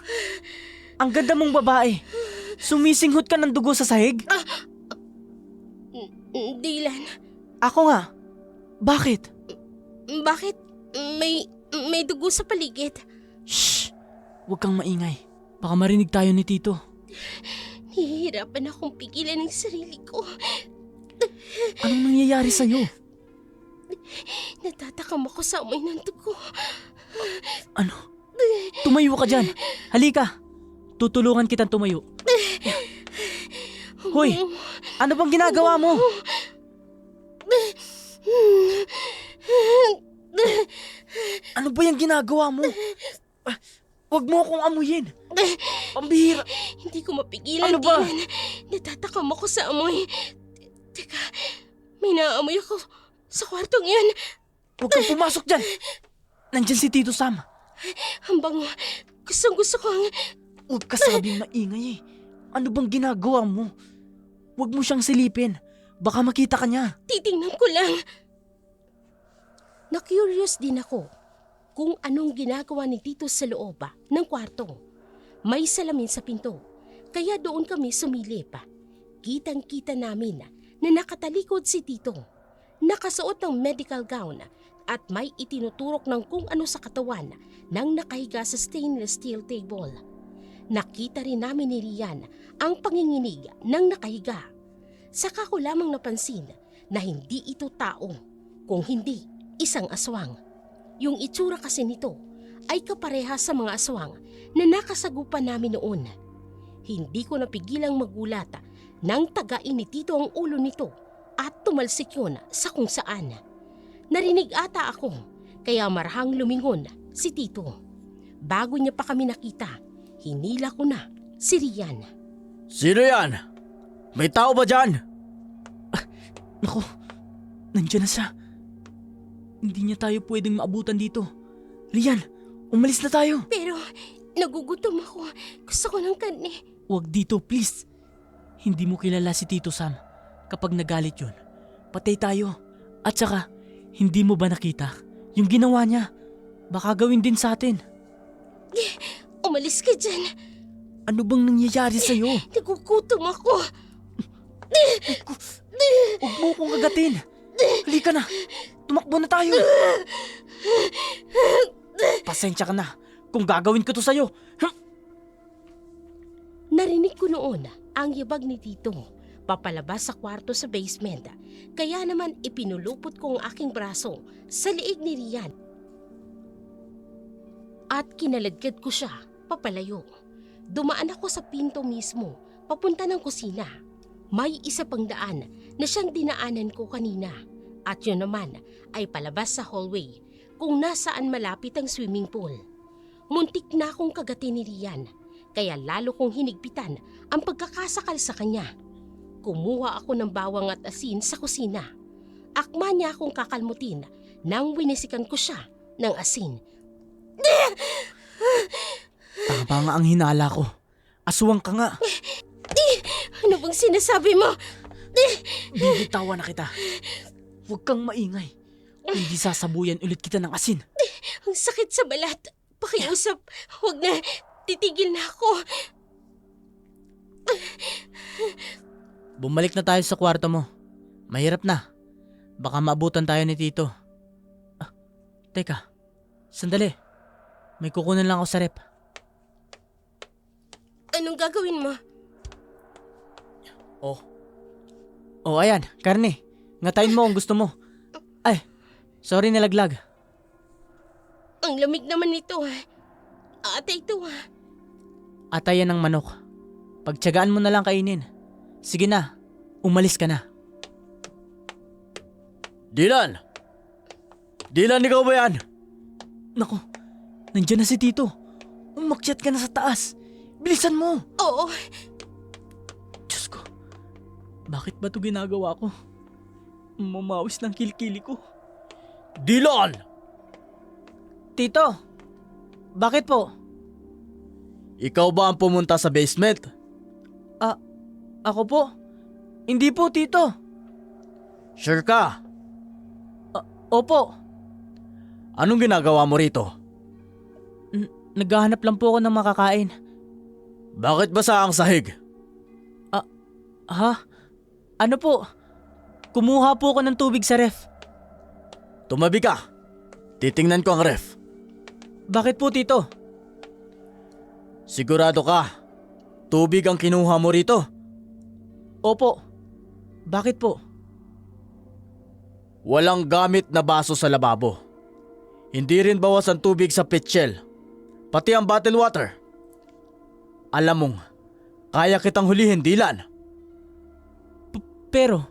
Ang ganda mong babae. Sumisinghot ka ng dugo sa sahig? Dylan, Ako nga. Bakit? bakit may dugo sa paligid? Shh! Huwag kang maingay. Baka marinig tayo ni Tito. Hihirapan akong pigilan ang sarili ko. Anong nangyayari sa'yo? Natatakam ako sa amoy ng dugo. Ano? Tumayo ka dyan. Halika. Tutulungan kitang tumayo. Hoy! Ano bang ginagawa mo? Ano ba yung ginagawa mo? Huwag mo akong amuyin. Pambihira. Hindi ko mapigilan. Ano ba? Dylan. Natatakam ako sa amoy. Teka, may naamoy ako sa kwartong yan. Huwag kang pumasok dyan. Nandyan si Tito Sam. Ang bango. Gustong-gusto ko ang... Huwag ka sabing maingay eh. Ano bang ginagawa mo? Huwag mo siyang silipin. Baka makita ka niya. Titingnan ko lang. Na-curious din ako kung anong ginagawa ni Tito sa loob ng kwarto. May salamin sa pinto, kaya doon kami sumilip. Kitang-kita namin na nakatalikod si Tito. Nakasuot ng medical gown at may itinuturok ng kung ano sa katawan nang nakahiga sa stainless steel table. Nakita rin namin ni Rian ang panginginig ng nakahiga. Saka ko lamang napansin na hindi ito tao, kung hindi isang aswang. Yung itsura kasi nito ay kapareha sa mga aswang na nakasagupan namin noon. Hindi ko napigilang magulat Nang tagain ni Tito ang ulo nito at tumalsik yun sa kung saan. Narinig ata ako, kaya marahang lumingon si Tito. Bago niya pa kami nakita, hinila ko na si Rian. Sino yan? May tao ba dyan? Naku, nandiyan na siya. Hindi niya tayo pwedeng maabutan dito. Rian, umalis na tayo. Pero nagugutom ako. Gusto ko ng karne. Huwag dito, please. Hindi mo kilala si Tito Sam. Kapag nagalit yun, patay tayo. At saka, hindi mo ba nakita yung ginawa niya? Baka gawin din sa atin. Umalis ka dyan. Ano bang nangyayari sa'yo? Nagugutom ako. Huwag mo kong agatin. Halika na. Tumakbo na tayo. Pasensya ka na kung gagawin ko to sa'yo. Narinig ko noon ang yabag ni Tito papalabas sa kwarto sa basement. Kaya naman ipinulupot ko ang aking braso sa liig ni Rian. At kinaladkad ko siya papalayo. Dumaan ako sa pinto mismo papunta ng kusina. May isa pang daan na siyang dinaanan ko kanina. At yun naman ay palabas sa hallway kung nasaan malapit ang swimming pool. Muntik na akong kagatin ni Rian. Kaya lalo kong hinigpitan ang pagkakasakal sa kanya. Kumuha ako ng bawang at asin sa kusina. Akma niya akong kakalmutin nang winisikan ko siya ng asin. Tama nga ang hinala ko. Aswang ka nga. Ano bang sinasabi mo? Bibitawan na kita. Huwag kang maingay. Hindi sasabuyan ulit kita ng asin. Ang sakit sa balat. Pakiusap. Huwag na. Titigil na ako. Bumalik na tayo sa kwarto mo. Mahirap na. Baka maabutan tayo ni Tito. Teka. Sandali. May kukunan lang ako sa rep. Anong gagawin mo? Oh, ayan. Karne. Ngatayin mo kung gusto mo. Ay, sorry nalaglag. Ang lamig naman nito. Ate ito. Atayan ng manok. Pagtiyagaan mo na lang kainin. Sige na. Umalis ka na. Dylan! Dylan, ikaw ba yan? Naku, nandiyan na si Tito. Umakyat ka na sa taas. Bilisan mo. Oo. Diyos ko. Bakit ba ito ginagawa ko? Mamawis ng kilikili ko. Dylan! Tito, bakit po? Ikaw ba ang pumunta sa basement? Ako po? Hindi po, Tito. Sure ka? Opo. Anong ginagawa mo rito? Naghahanap lang po ako ng makakain. Bakit basa ang sahig? Ha? Ano po? Kumuha po ako ng tubig sa ref. Tumabi ka. Titingnan ko ang ref. Bakit po, Tito? Sigurado ka? Tubig ang kinuha mo rito? Opo. Bakit po? Walang gamit na baso sa lababo. Hindi rin bawas ang tubig sa pitchel. Pati ang bottled water. Alam mong, kaya kitang hulihin, Dylan. Pero,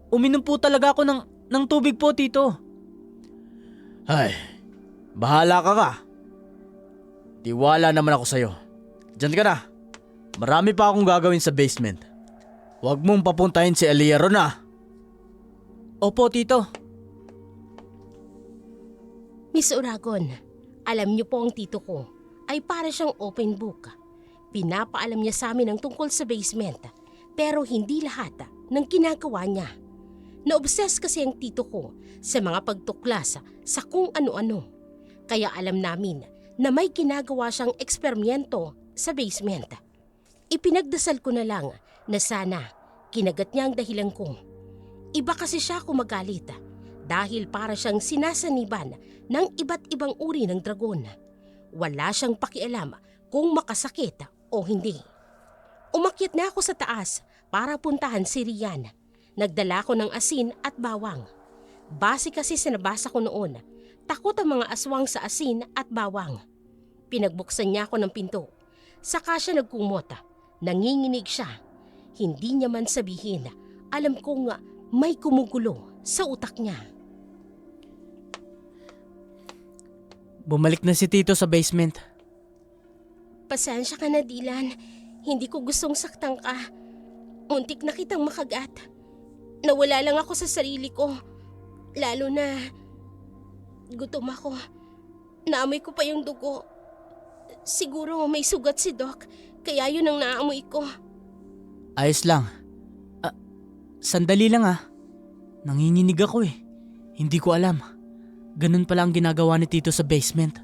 uminom po talaga ako ng tubig po, Tito. Ay, bahala ka ka. Tiwala naman ako sa'yo. Diyan ka na. Marami pa akong gagawin sa basement. Huwag mong papuntahin si Elia ron ah. Opo, Tito. Miss Oragon, alam niyo po ang tito ko ay para siyang open book. Pinapaalam niya sa amin ang tungkol sa basement, pero hindi lahat ng ginagawa niya. Na-obsess kasi ang tito ko sa mga pagtuklas sa kung ano-ano. Kaya alam namin na may ginagawa siyang eksperimento sa basement. Ipinagdasal ko na lang na sana kinagat niya ang dahilan ko. Iba kasi siya kumagalit dahil para siyang sinasaniban ng iba't ibang uri ng dragon. Wala siyang pakialam kung makasakit o hindi. Umakyat na ako sa taas para puntahan si Rian. Nagdala ko ng asin at bawang. Base kasi sa nabasa ko noon, takot ang mga aswang sa asin at bawang. Pinagbuksan niya ako ng pinto. Saka siya nagkumot. Nanginginig siya. Hindi niya man sabihin, alam kong may gumugulo sa utak niya. Bumalik na si Tito sa basement. Pasensya ka na, Dylan. Hindi ko gustong saktan ka. Muntik na kitang makagat. Nawala lang ako sa sarili ko. Lalo na gutom ako. Naamoy ko pa yung dugo. Siguro may sugat si Doc, kaya yun ang naamoy ko. Ayos lang. Sandali lang Nanginginig ako eh. Hindi ko alam. Ganun pala ang ginagawa ni Tito sa basement.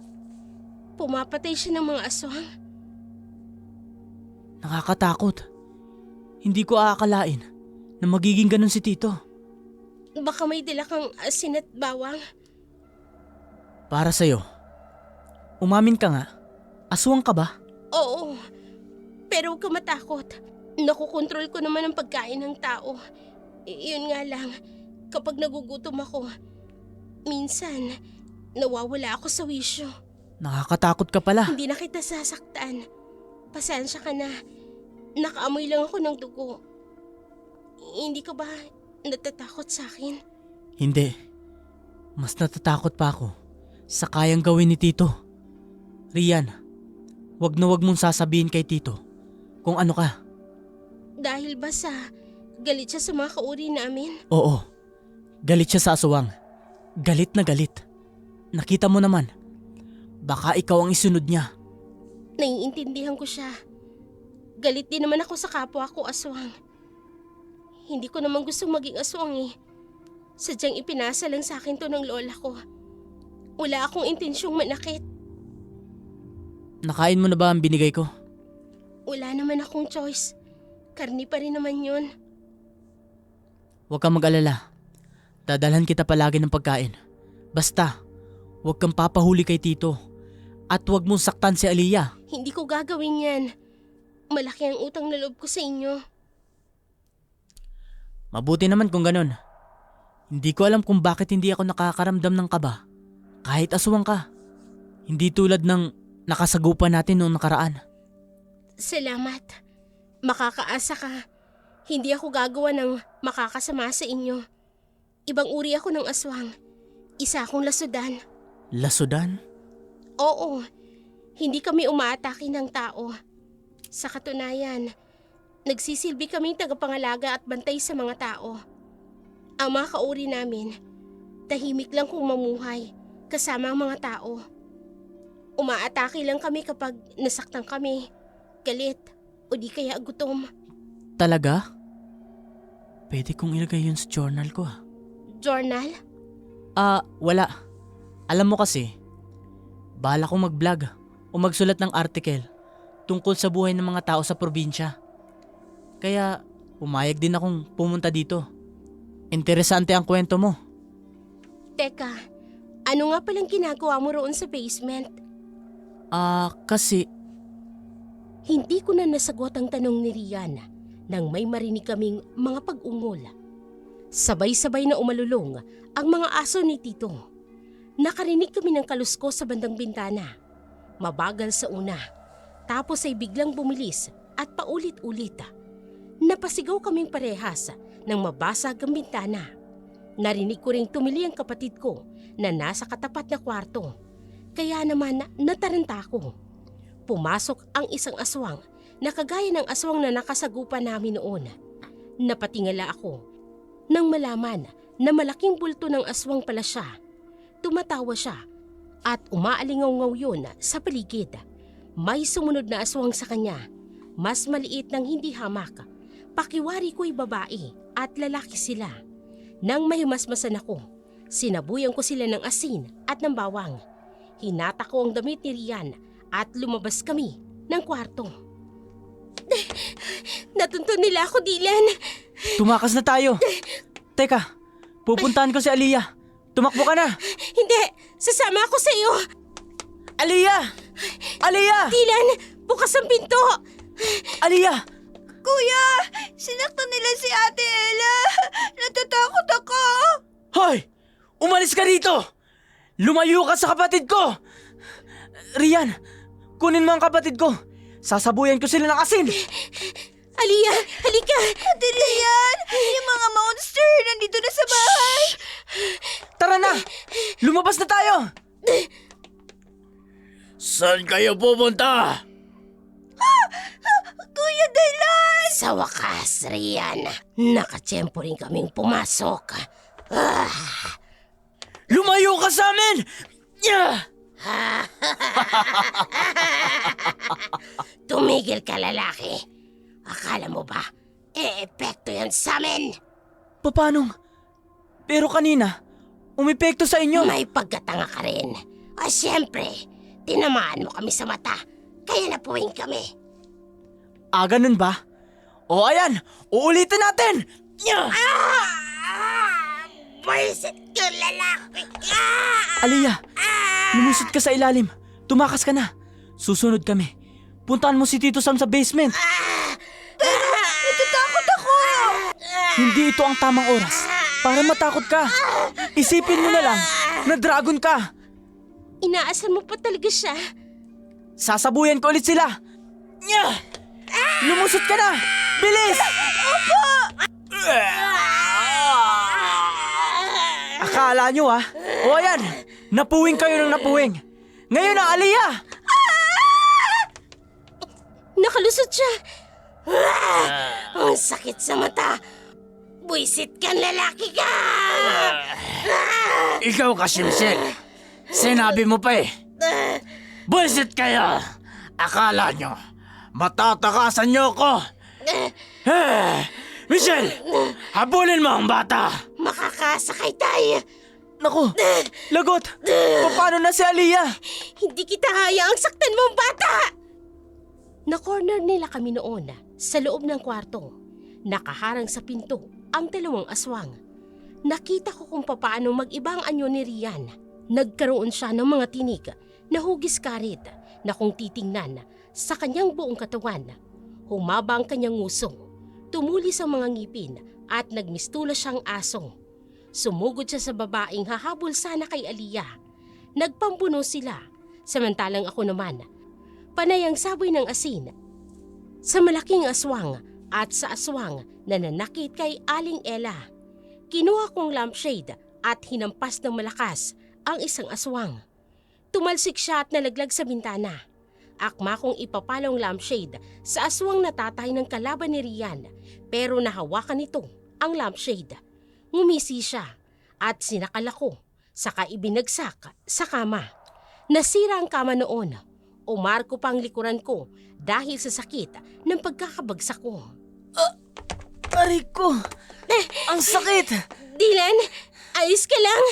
Pumapatay siya ng mga aswang. Nakakatakot. Hindi ko aakalain na magiging ganun si Tito. Baka may dala kang asin at bawang. Para sa'yo. Umamin ka nga. Aswang ka ba? Oo, pero huwag ka matakot. Nakukontrol ko naman ang pagkain ng tao. Yun nga lang, kapag nagugutom ako, minsan nawawala ako sa wisyo. Nakakatakot ka pala. Hindi na kita sasaktan. Pasensya ka na. Nakaamoy lang ako ng dugo. Hindi ka ba natatakot sa akin? Hindi. Mas natatakot pa ako sa kayang gawin ni Tito. Rian, wag na wag mong sasabihin kay Tito kung ano ka. Dahil ba sa galit siya sa mga kauri namin? Oo, galit siya sa aswang. Galit na galit. Nakita mo naman. Baka ikaw ang isunod niya. Naiintindihan ko siya. Galit din naman ako sa kapwa ko aswang. Hindi ko naman gustong maging aswang eh. Sadyang ipinasa lang sa akin to ng lola ko. Wala akong intensyong manakit. Nakain mo na ba ang binigay ko? Wala naman akong choice. Karni pa rin naman yun. Huwag kang mag-alala. Dadalhan kita palagi ng pagkain. Basta, huwag kang papahuli kay Tito. At huwag mong saktan si Aliyah. Hindi ko gagawin yan. Malaki ang utang na loob ko sa inyo. Mabuti naman kung ganun. Hindi ko alam kung bakit hindi ako nakakaramdam ng kaba. Kahit aswang ka. Hindi tulad ng nakasagupan natin noong nakaraan. Salamat. Makakaasa ka. Hindi ako gagawa ng makakasama sa inyo. Ibang uri ako ng aswang. Isa akong lasudan. Lasudan? Oo, hindi kami umaatake ng tao. Sa katunayan, nagsisilbi kaming tagapangalaga at bantay sa mga tao. Ang mga kauri namin, tahimik lang kung mamuhay kasama ang mga tao. Umaatake lang kami kapag nasaktan kami, galit o di kaya gutom. Talaga? Pwede kong ilagay yun sa journal ko Journal? Wala. Alam mo kasi, bala kong mag-vlog o magsulat ng article tungkol sa buhay ng mga tao sa probinsya. Kaya pumayag din akong pumunta dito. Interesante ang kwento mo. Teka, ano nga palang ginagawa mo roon sa basement? Kasi Hindi ko na nasagot ang tanong ni Rian nang may marinig kaming mga pag-ungol. Sabay-sabay na umalulong ang mga aso ni Tito. Nakarinig kami ng kalusko sa bandang bintana. Mabagal sa una, tapos ay biglang bumilis at paulit-ulit. Napasigaw kaming parehas nang mabasag ang bintana. Narinig ko ring tumili ang kapatid ko na nasa katapat na kwarto. Kaya naman nataranta ako. Pumasok ang isang aswang na kagaya ng aswang na nakasagupa namin noon. Napatingala ako nang malaman na malaking bulto ng aswang pala siya. Tumatawa siya at umaalingaw-ngaw yun sa paligid. May sumunod na aswang sa kanya, mas maliit ng hindi hamak. Pakiwari ko'y babae at lalaki sila. Nang mahimasmasan ako, sinabuyan ko sila ng asin at ng bawang. Hinata ko ang damit ni Rian at lumabas kami ng kwarto. Natuntun nila ako, Dylan. tumakas na tayo. Teka, pupuntahan ko si Aliyah. Tumakbo ka na. Hindi, sasama ako sa iyo. Aliyah! Aliyah! Dylan, bukas ang pinto. Aliyah! Kuya, sinaktan nila si Ate Ella. Natatakot ako. Hoy! Umalis ka dito! Lumayo ka sa kapatid ko! Rian, kunin mo ang kapatid ko. Sasabuyan ko sila ng asin. Aliyah, halika! Ate Rian, yung mga monster nandito na sa bahay. Tara na! Lumabas na tayo! Saan kayo pupunta? Kuya Daylan! Sa wakas, Rian, nakatsyempo rin kaming pumasok. Lumayo ka sa amin! Yeah! Tumigil ka, lalaki. Akala mo ba, epekto yan sa amin? Paano? Pero kanina, umepekto sa inyo. May pagkatanga ka rin. Siyempre, tinamaan mo kami sa mata, kaya napuwing kami. Ganun ba? O ayan, uulitin natin! Yeah! Buisit ka, lalaki! Aliyah, lumusot ka sa ilalim. Tumakas ka na. Susunod kami. Puntahan mo si Tito Sam sa basement. Natatakot ako! Hindi ito ang tamang oras para matakot ka. Isipin mo na lang na dragon ka. Inaasan mo pa talaga siya. Sasabuyan ko ulit sila. Yeah! Lumusot ka na! Bilis! Akala nyo O ayan, napuwing kayo ng napuwing. Ngayon na, Aliyah! Nakalusot siya. Ang sakit sa mata. Buisit ka, lalaki ka! Ikaw kasi, Michelle. Sinabi mo pa eh. Bullshit kayo! Akala nyo, matatakasan nyo ko. Michelle, habulin mo ang bata. Makakasakay tayo. Naku, lagot! Paano na si Aliyah? Hindi kita hayaang saktan mo ang bata! Na-corner nila kami noon sa loob ng kwarto. Nakaharang sa pinto ang dalawang aswang. Nakita ko kung papaano mag-ibang anyo ni Rian. Nagkaroon siya ng mga tinig na hugis karit na kung titingnan sa kanyang buong katawan. Humaba ang kanyang nguso, tumulis ang mga ngipin at nagmistula siyang aso. Sumugod siya sa babaeng hahabol sana kay Aliyah. Nagpambuno sila, samantalang ako naman, panay ang saboy ng asin sa malaking aswang at sa aswang na nanakit kay Aling Ella. Kinuha kong lampshade at hinampas ng malakas ang isang aswang. Tumalsik siya at nalaglag sa bintana. Akma kong ipapalong lampshade sa aswang na tatay ng kalaban ni Rian, pero nahawakan nito ang lampshade. Ngumisi siya at sinakal ako, saka ibinagsak sa kama. Nasira ang kama noon. Umarko pa ang likuran ko dahil sa sakit ng pagkakabagsak ko. Aray ko! Ang sakit! Dylan, ayos ka lang?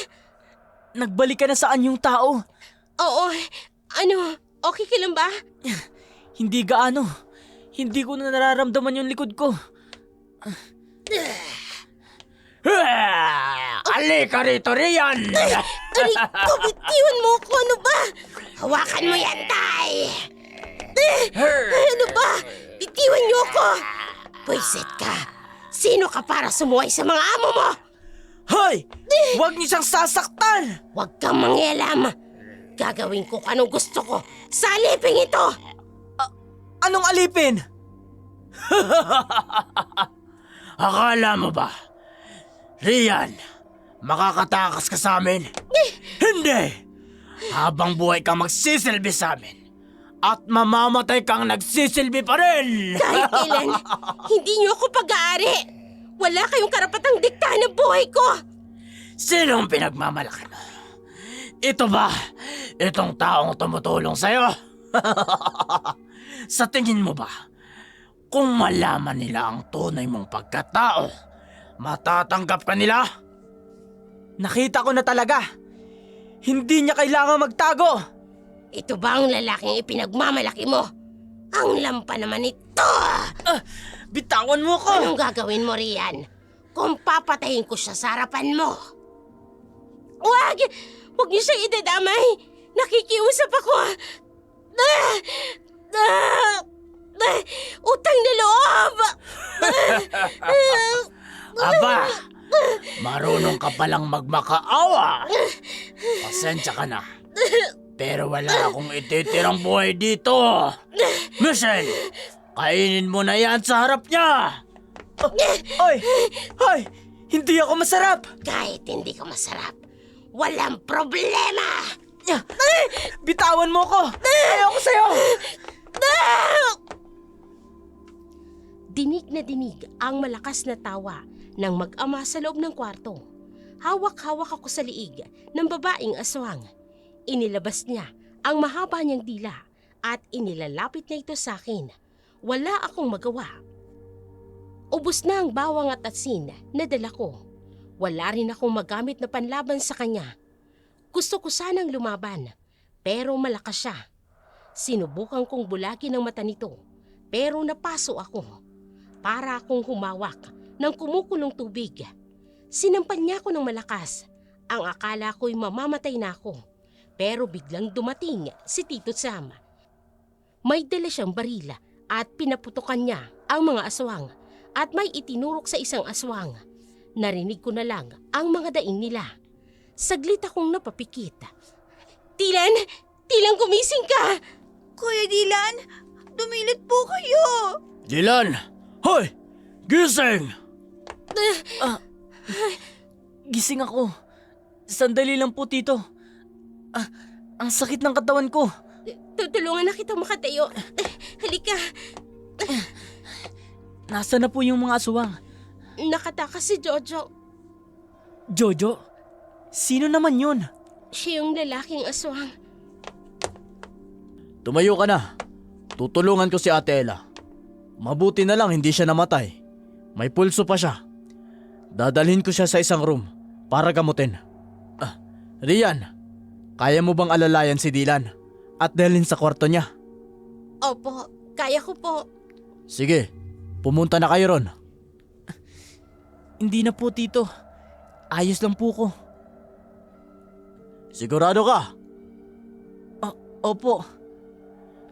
Nagbalik ka na saan yung tao? Oo, okay ka lang ba? Hindi gaano. Hindi ko na nararamdaman yung likod ko. Alika rito, Rian! Aray ko, bitiwan mo ko, ano ba? Hawakan mo yan, tay! Ano ba? Bitiwan niyo ako! Pwisit ka! Sino ka para sumuway sa mga amo mo? Hoy! Huwag niyo siyang sasaktan! Huwag kang mangyalam! Gagawin ko kung anong gusto ko sa aliping ito! Anong alipin? Akala mo ba, Rian, makakatakas ka sa amin? Hindi! Habang buhay kang magsisilbi sa amin at mamamatay kang nagsisilbi pa rin! Kahit kailan, hindi niyo ako pag-aari! Wala kayong karapatang diktahan ng buhay ko! Sinong pinagmamalaki mo? Ito ba? Itong taong tumutulong sa'yo? Sa tingin mo ba, kung malaman nila ang tunay mong pagkatao, matatanggap ka nila? Nakita ko na talaga. Hindi niya kailangan magtago. Ito ba ang lalaking ipinagmamalaki mo? Ang lampa naman ito! Bitawan mo ko! Anong gagawin mo, Rian? Kung papatayin ko siya sa harapan mo? Huwag! Huwag niyo siya idadamay! Nakikiusap ako! Utang na loob! Aba, marunong ka palang magmakaawa. Pasensya ka na. Pero wala akong ititirang buhay dito. Michelle, Kainin mo na yan sa harap niya! Oy! Hoy! Hindi ako masarap! Kahit hindi ka masarap, walang problema! Bitawan mo ko! Ayoko sa'yo! Dinig na dinig ang malakas na tawa ng mag-ama sa loob ng kwarto. Hawak-hawak ako sa liig ng babaeng aswang. Inilabas niya ang mahaba niyang dila at inilalapit niya ito sa akin. Wala akong magawa. Ubos na ang bawang at asin na dala ko. Wala rin akong magamit na panlaban sa kanya. Gusto ko sanang lumaban, pero malakas siya. Sinubukan kong bulagin ang mata nito, pero napaso ako. Para akong humawak ng kumukulong tubig. Sinampan niya ako ng malakas. Ang akala ko'y mamamatay na ako. Pero biglang dumating si Tito Sam. May dala siyang barila at pinaputukan niya ang mga aswang at may itinurok sa isang aswang. Narinig ko na lang ang mga daing nila. Saglit akong napapikit. Dylan! Dylan, gumising ka! Kuya Dylan, dumilit po kayo. Dylan! Hoy! Gising! Gising ako. Sandali lang po, Tito. Ang sakit ng katawan ko. Tutulungan na kita makatayo. Halika. Nasaan na po yung mga aswang? Nakatakas si Jojo. Jojo? Sino naman yun? Siya yung lalaking aswang. Tumayo ka na. Tutulungan ko si Ate Ella. Mabuti na lang hindi siya namatay. May pulso pa siya. Dadalhin ko siya sa isang room para gamutin. Rian, kaya mo bang alalayan si Dylan at dalhin sa kwarto niya? Opo, kaya ko po. Sige, pumunta na kayo ron. Hindi na po, Tito. Ayos lang po ko. Sigurado ka? Opo.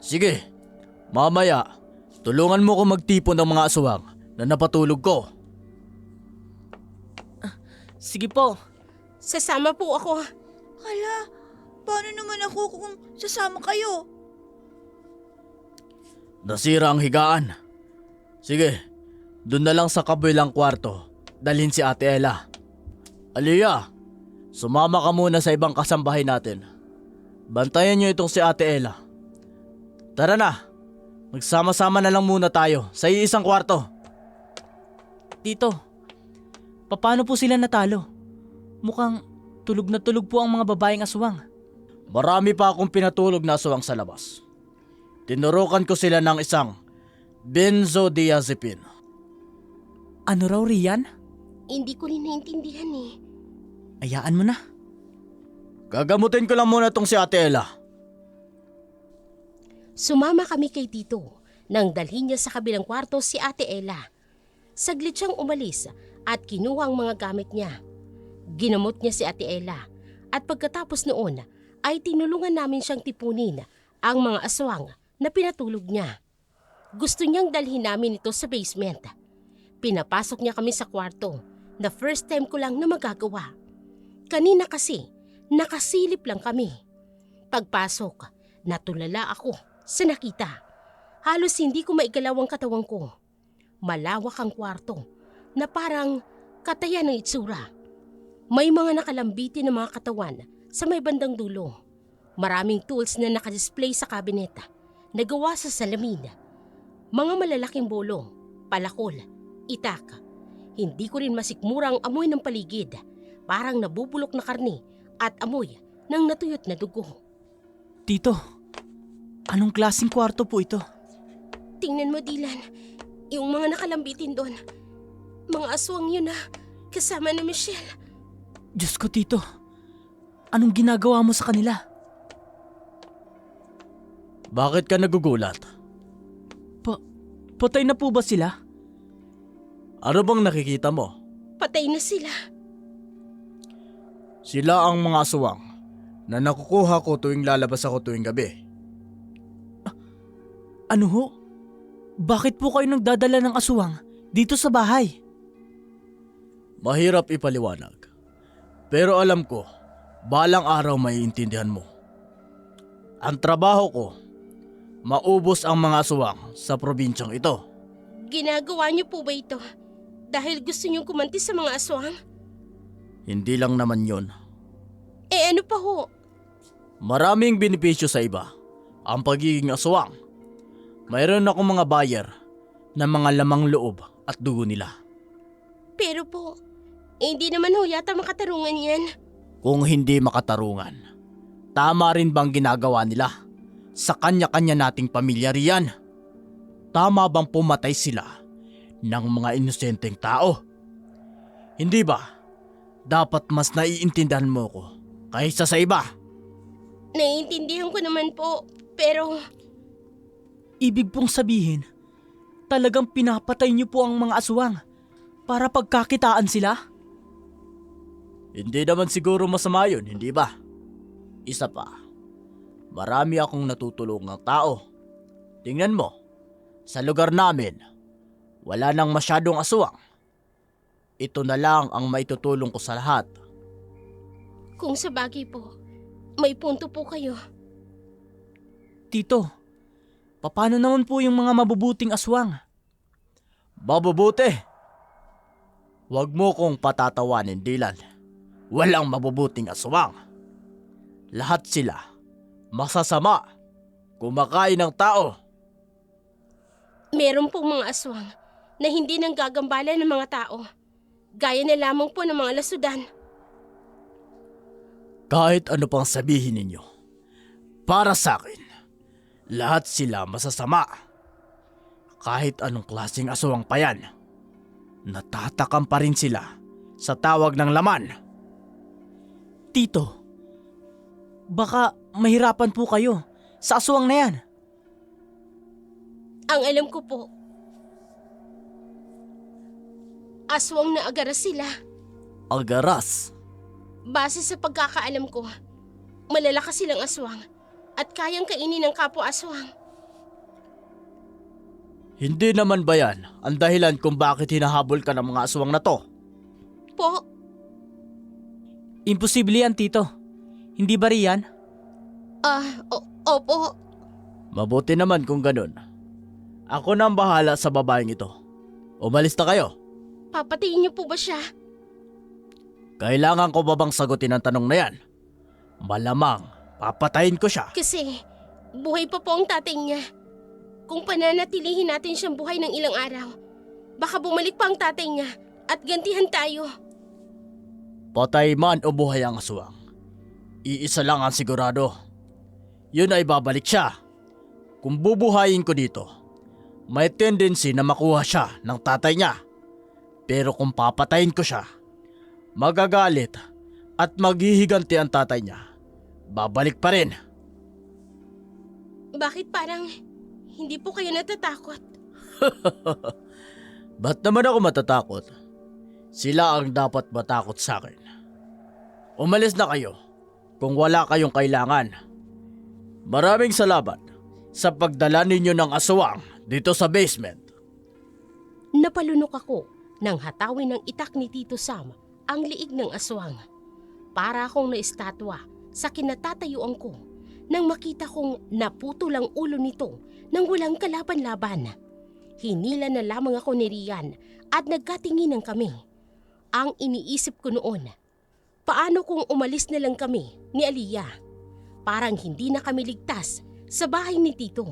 Sige, mamaya tulungan mo ko magtipon ng mga aswang na napatulog ko. Sige po. Sasama po ako. Hala, paano naman ako kung sasama kayo? Nasira ang higaan. Sige, doon na lang sa kabilang kwarto. Dalhin si Ate Ella. Aliyah, sumama ka muna sa ibang kasambahay natin. Bantayan niyo itong si Ate Ella. Tara na, magsama-sama na lang muna tayo sa iisang kwarto. Tito, paano po sila natalo? Mukhang tulog na tulog po ang mga babaeng aswang. Marami pa akong pinatulog na aswang sa labas. Tinurukan ko sila ng isang benzodiazepine. Ano raw, Rian? Hindi ko rin naintindihan eh. Ayaan mo na. Gagamutin ko lang muna itong si Ate Ella. Sumama kami kay Tito nang dalhin niya sa kabilang kwarto si Ate Ella. Saglit siyang umalis at kinuha ang mga gamit niya. Ginamot niya si Ate Ella at pagkatapos noon ay tinulungan namin siyang tipunin ang mga aswang na pinatulog niya. Gusto niyang dalhin namin ito sa basement. Pinapasok niya kami sa kwarto na first time ko lang na magagawa. Kanina kasi, nakasilip lang kami. Pagpasok, natulala ako sa nakita. Halos hindi ko maigalaw ang katawan ko. Malawak ang kwarto na parang katayan ng itsura. May mga nakalambitin na mga katawan sa may bandang dulo. Maraming tools na nakadisplay sa kabineta na gawa sa salamin. Mga malalaking bolong, palakol, itak. Hindi ko rin masikmura ang amoy ng paligid. Parang nabubulok na karne at amoy ng natuyot na dugo. Tito, anong klaseng kwarto po ito? Tingnan mo, Dylan. Yung mga nakalambitin doon. Mga aswang yun na kasama na Michelle. Diyos ko, Tito. Anong ginagawa mo sa kanila? Bakit ka nagugulat? Patay na po ba sila? Ano bang nakikita mo? Patay na sila. Sila ang mga aswang na nakukuha ko tuwing lalabas ako tuwing gabi. Ano ho? Bakit po kayo nagdadala ng aswang dito sa bahay? Mahirap ipaliwanag. Pero alam ko, balang araw maiintindihan mo. Ang trabaho ko, maubos ang mga aswang sa probinsyang ito. Ginagawa niyo po ba ito dahil gusto niyong kumanti sa mga aswang? Hindi lang naman yon. Ano pa ho? Maraming benepisyo sa iba ang pagiging aswang. Mayroon akong mga buyer na mga lamang loob at dugo nila. Pero po, hindi naman ho yata makatarungan yan. Kung hindi makatarungan, tama rin bang ginagawa nila sa kanya-kanya nating pamilya riyan? Tama bang pumatay sila ng mga inosenteng tao? Hindi ba? Dapat mas naiintindihan mo ko kaysa sa iba. Naiintindihan ko naman po, pero Ibig pong sabihin, talagang pinapatay niyo po ang mga aswang para pagkakitaan sila? Hindi naman siguro masama yun, hindi ba? Isa pa, marami akong natutulungang tao. Tingnan mo, sa lugar namin, wala nang masyadong aswang. Ito na lang ang maitutulong ko sa lahat. kung sa bagay po, may punto po kayo. Tito, paano naman po yung mga mabubuting aswang? Mabubuti. Huwag mo kong patatawanin, Dylan. Walang mabubuting aswang. Lahat sila masasama, kumakain ng tao. Meron pong mga aswang na hindi nang gagambala ng mga tao. Gaya na lamang po ng mga lasudan. Kahit ano pang sabihin ninyo, para sa akin, lahat sila masasama. Kahit anong klaseng aswang pa yan, natatakam pa rin sila sa tawag ng laman. Tito, baka mahirapan po kayo sa aswang na yan. Ang alam ko po, aswang na agaras sila. Agaras. Base sa pagkakaalam ko, malalakas silang aswang at kayang kainin ng kapwa aswang. Hindi naman ba yan ang dahilan kung bakit hinahabol ka ng mga aswang na to? Po, Imposible yan, Tito. Hindi ba riyan? opo. Mabuti naman kung ganun. Ako na ang bahala sa babaeng ito. Umalis na kayo. Papatayin niyo po ba siya? Kailangan ko ba bang sagutin ang tanong na yan? Malamang, papatayin ko siya. Kasi buhay pa po ang tatay niya. Kung pananatilihin natin siyang buhay ng ilang araw, baka bumalik pa ang tatay niya at gantihan tayo. Patay man o buhay ang aswang, iisa lang ang sigurado. Yun ay babalik siya. Kung bubuhayin ko dito, may tendency na makuha siya ng tatay niya. Pero kung papatayin ko siya, magagalit at maghihiganti ang tatay niya. Babalik pa rin. Bakit parang hindi po kayo natatakot? Ba't naman ako matatakot? Sila ang dapat matakot sa akin. Umalis na kayo kung wala kayong kailangan. Maraming salamat sa pagdala ninyo ng aswang dito sa basement. Napalunok ako nang hatawin ng itak ni Tito Sam ang liig ng aswang. Para akong naistatwa sa kinatatayuan ko nang makita kong naputol ang ulo nito nang walang kalaban-laban. Hinila na lamang ako ni Rian at nagkatinginan kami. Ang iniisip ko noon, paano kung umalis na lang kami ni Aliyah? Parang hindi na kami ligtas sa bahay ni Tito.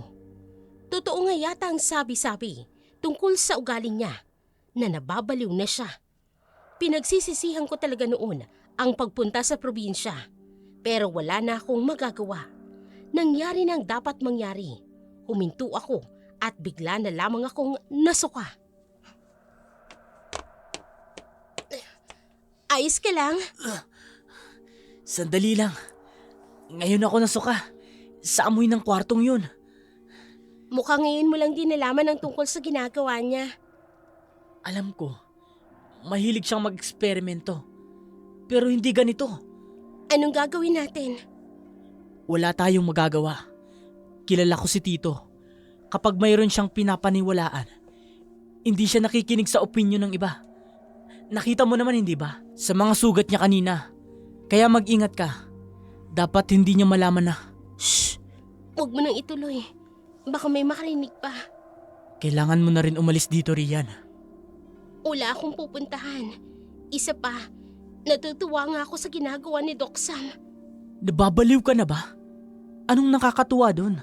Totoo nga yata ang sabi-sabi tungkol sa ugali niya na nababaliw na siya. Pinagsisisihan ko talaga noon ang pagpunta sa probinsya, pero wala na akong magagawa. Nangyari na ang dapat mangyari. Huminto ako at bigla na lamang akong nasuka. Ayos ka lang? Sandali lang. Ngayon ako nasuka sa amoy ng kwartong yun. Mukhang ngayon mo lang din nalaman ang tungkol sa ginagawa niya. Alam ko, mahilig siyang mag-eksperimento. Pero hindi ganito. Anong gagawin natin? Wala tayong magagawa. Kilala ko si Tito. Kapag mayroon siyang pinapaniwalaan, hindi siya nakikinig sa opinyon ng iba. Nakita mo naman, hindi ba? Sa mga sugat niya kanina. Kaya mag-ingat ka. Dapat hindi niya malaman na. Shh! Huwag mo nang ituloy. Baka may makarinig pa. Kailangan mo na rin umalis dito, Rian. Wala akong pupuntahan. Isa pa, natutuwa nga ako sa ginagawa ni Doc Sam. Nababaliw ka na ba? Anong nakakatuwa doon?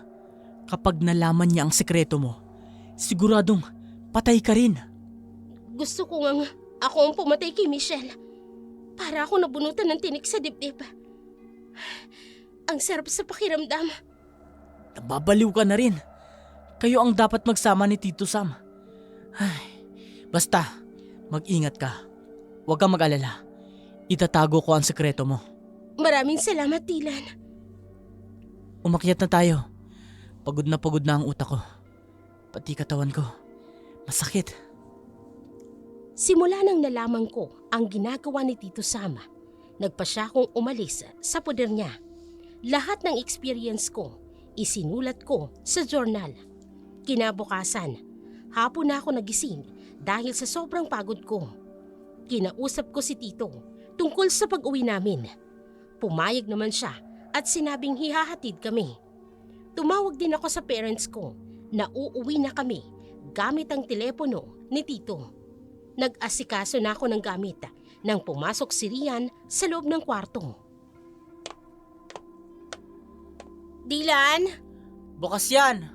Kapag nalaman niya ang sekreto mo, siguradong patay ka rin. Gusto ko ngang ako ang pumatay kay Michelle. Para ako nabunutan ng tinik sa dibdib. Ang sarap sa pakiramdam. Nababaliw ka na rin. Kayo ang dapat magsama ni Tito Sam. Ay, basta, mag-ingat ka. Huwag kang mag-alala. Itatago ko ang sekreto mo. Maraming salamat, Dylan. Umakyat na tayo. Pagod na ang utak ko. Pati katawan ko. Masakit. Simula nang nalaman ko ang ginagawa ni Tito Sam, nagpa siya kong umalis sa poder niya. Lahat ng experience ko, isinulat ko sa journal. Kinabukasan, hapon na ako nagising dahil sa sobrang pagod ko. Kinausap ko si Tito tungkol sa pag-uwi namin. Pumayag naman siya at sinabing hihahatid kami. Tumawag din ako sa parents ko na uuwi na kami gamit ang telepono ni Tito. Nag-asikaso na ako ng gamit nang pumasok si Rian sa loob ng kwarto. Dylan? Bukas yan!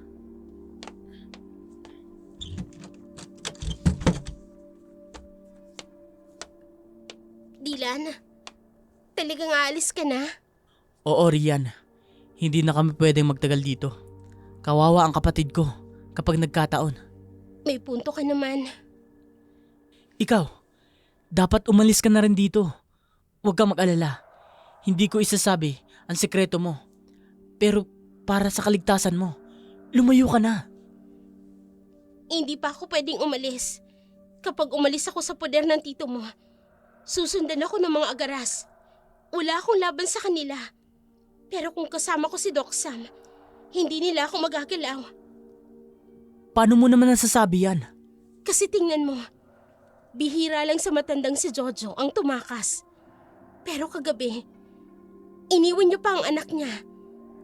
Dylan? Talagang aalis ka na? Oo, Rian. Hindi na kami pwedeng magtagal dito. Kawawa ang kapatid ko kapag nagkataon. May punto ka naman. Ikaw, dapat umalis ka na rin dito. Huwag kang mag-alala. Hindi ko isasabi ang sekreto mo. Pero para sa kaligtasan mo, lumayo ka na. Hindi pa ako pwedeng umalis. Kapag umalis ako sa poder ng tito mo, susundan ako ng mga agaras. Wala akong laban sa kanila. Pero kung kasama ko si Doc Sam, hindi nila ako magagalaw. Paano mo naman nasasabi yan? Kasi tingnan mo, bihira lang sa matandang si Jojo ang tumakas. Pero kagabi, iniwan niyo pa ang anak niya.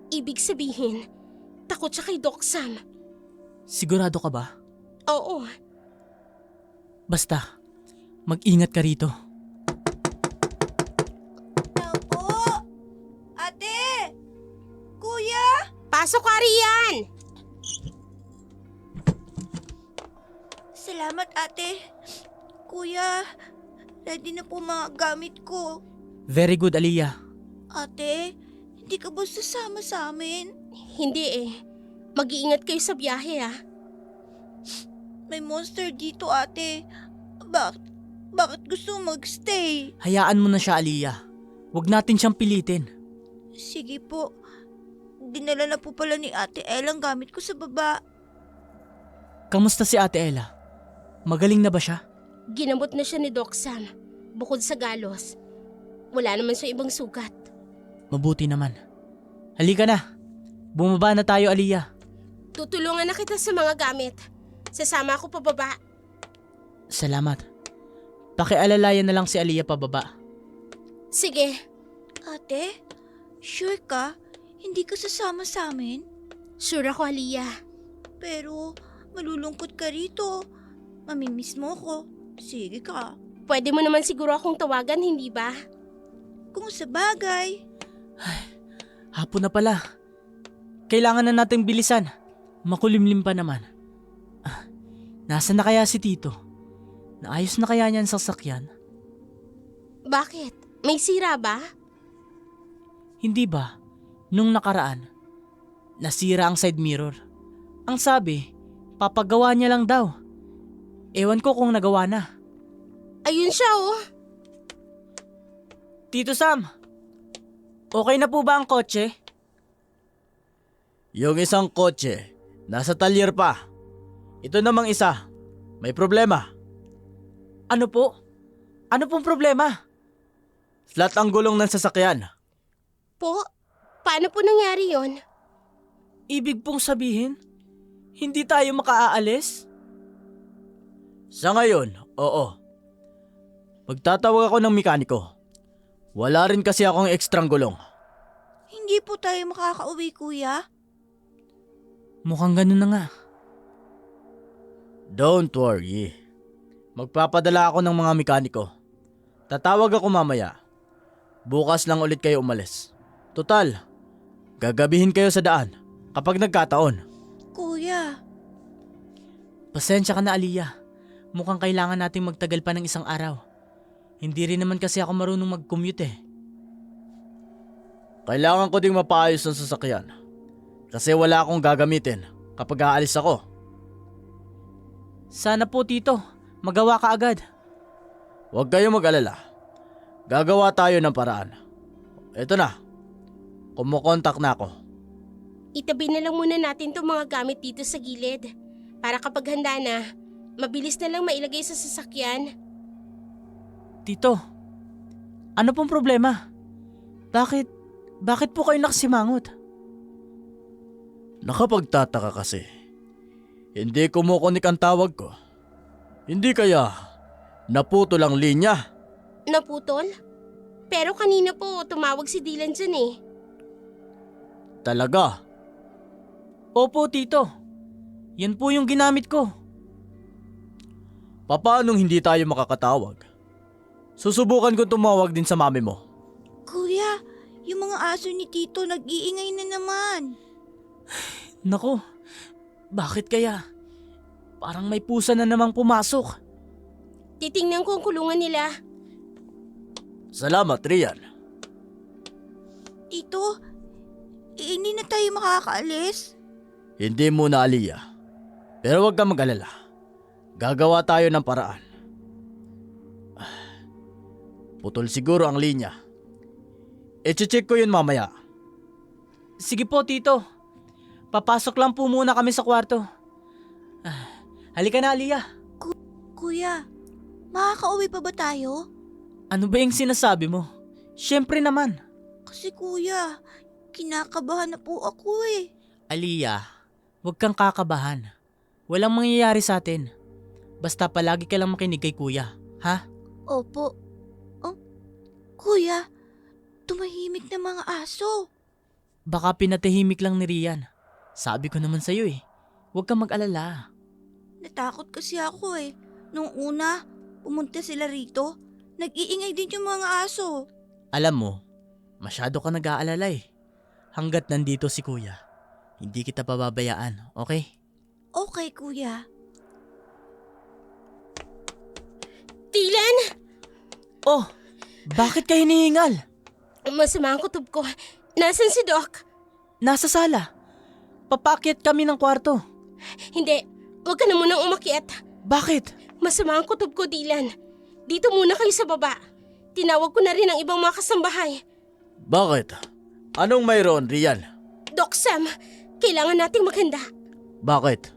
Ibig sabihin, takot siya kay Doc Sam. Sigurado ka ba? Oo, Basta, mag-ingat ka rito. Naku! Ate! Kuya! pasok ka riyan! Salamat, ate. Kuya, ready na po mga gamit ko. Very good, Aliyah. Ate, hindi ka ba sasama sa amin? Hindi eh. Mag-iingat kayo sa biyahe ah. May monster dito, ate. Bakit gusto mo magstay? Hayaan mo na siya, Aliyah. Huwag natin siyang pilitin. Sige po. Dinala na po pala ni Ate Ella ang gamit ko sa baba. Kamusta si Ate Ella? Magaling na ba siya? Ginamot na siya ni Doc Sam. Bukod sa galos, wala naman siya ibang sugat. Mabuti naman. Halika na. Bumaba na tayo, Aliyah. Tutulungan na kita sa mga gamit. Sasama ako pababa. Salamat. Pakialalayan na lang si Aliyah pababa. Sige, Ate, sure ka? Hindi ka sasama sa amin? sure ako Aliyah. Pero malulungkot ka rito. Mamimiss mo ko. Sige ka. Pwede mo naman siguro akong tawagan, hindi ba? Kung sa bagay. Hapon na pala. Kailangan na nating bilisan. Makulimlim pa naman. Nasaan na kaya si Tito? Naayos na kaya niyan sa sasakyan? Bakit? May sira ba? Hindi ba, nung nakaraan, nasira ang side mirror. Ang sabi, papagawa niya lang daw. Ewan ko kung nagawa na. Ayun siya oh. Tito Sam, okay na po ba ang kotse? Yung isang kotse, nasa talyer pa. Ito namang isa, may problema. Ano po? Ano pong problema? Flat ang gulong ng sasakyan. Po, paano po nangyari yon? Ibig pong sabihin, hindi tayo makaaalis? Sa ngayon, oo. Magtatawag ako ng mekaniko. Wala rin kasi akong ekstrang gulong. Hindi po tayo makakauwi, kuya. Mukhang ganun na nga. Don't worry. Magpapadala ako ng mga mekaniko. Tatawag ako mamaya. Bukas lang ulit kayo umalis. Total, gagabihin kayo sa daan kapag nagkataon. Kuya, Pasensya ka na, Aliyah. Mukhang kailangan nating magtagal pa ng isang araw. Hindi rin naman kasi ako marunong mag-commute eh. Kailangan ko ding mapaayos ang sasakyan. Kasi wala akong gagamitin kapag aalis ako. Sana po, Tito. Magawa ka agad. Huwag kayong mag-alala. Gagawa tayo ng paraan. Eto na. Kumukontak na ako. Itabi na lang muna natin itong mga gamit dito sa gilid. Para kapag handa na, mabilis na lang mailagay sa sasakyan. Tito, ano pong problema? Bakit po kayo nakasimangot? Nakapagtataka kasi. Hindi kumukunik ang tawag ko. Hindi kaya naputol ang linya. Naputol? Pero kanina po tumawag si Dylan dyan eh. Talaga? Opo, Tito. Yan po yung ginamit ko. Paanong hindi tayo makakatawag? Susubukan ko tumawag din sa mami mo. kuya, yung mga aso ni Tito nag-iingay na naman. Nako, bakit kaya? Parang may pusa na namang pumasok. Titingnan ko ang kulungan nila. Salamat, Rian. Tito, hindi na tayo makakaalis? Hindi muna, Aliyah. Pero huwag kang mag-alala. Gagawa tayo ng paraan. Putol siguro ang linya. I-check ko yun mamaya. Sige po, Tito. Papasok lang po muna kami sa kwarto. Halika na, Aliyah. Kuya, makakauwi pa ba tayo? Ano ba yung sinasabi mo? Siyempre naman. Kasi kuya, kinakabahan na po ako eh. Aliyah, huwag kang kakabahan. Walang mangyayari sa atin. Basta palagi ka lang makinig kay kuya, ha? Opo. Oh, kuya, tumahimik na mga aso. Baka pinatahimik lang ni Rian. Sabi ko naman sa'yo eh, huwag kang mag-alala. Natakot kasi ako eh. Nung una, pumunta sila rito, nag-iingay din yung mga aso. Alam mo, masyado ka nag-aalala eh. Hanggat nandito si kuya, hindi kita pababayaan, okay? Okay, kuya. Dylan! Oh, bakit ka hinihingal? Masama ang kutob ko. Nasaan si Doc? Nasa sala. Papakyat kami ng kwarto. Hindi, huwag ka na munang umakyat. Bakit? Masama ang kutob ko, Dylan. Dito muna kayo sa baba. Tinawag ko na rin ang ibang mga kasambahay. Bakit? Anong mayroon, Rian? Doc Sam, kailangan nating maghanda. Bakit?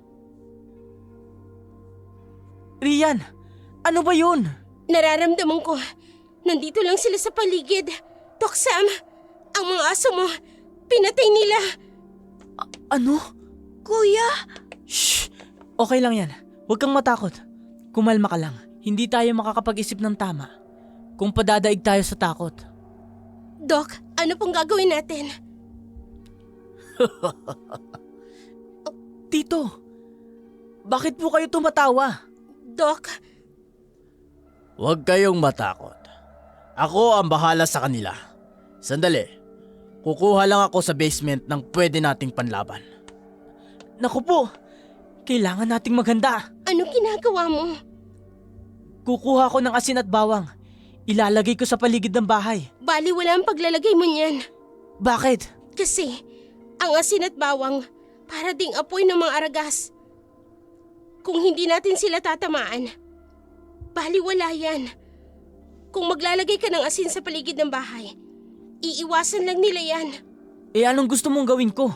Rian, ano ba yun? Nararamdaman ko, nandito lang sila sa paligid. Doc Sam, ang mga aso mo, pinatay nila. Ano? Kuya! Shh! Okay lang yan. Huwag kang matakot. Kumalma ka lang. Hindi tayo makakapag-isip ng tama kung padadaig tayo sa takot. Doc, ano pong gagawin natin? Tito, bakit po kayo tumatawa? Doc, Huwag kayong matakot. Ako ang bahala sa kanila. Sandali. Kukuha lang ako sa basement ng pwede nating panlaban. Naku po, kailangan nating maghanda. ano ginagawa mo? Kukuha ko ng asin at bawang. Ilalagay ko sa paligid ng bahay. Bali wala ang paglalagay mo niyan. Bakit? Kasi, ang asin at bawang, para ding apoy ng mga aragas. Kung hindi natin sila tatamaan, baliwala yan. Kung maglalagay ka ng asin sa paligid ng bahay, iiwasan lang nila yan. Eh anong gusto mong gawin ko?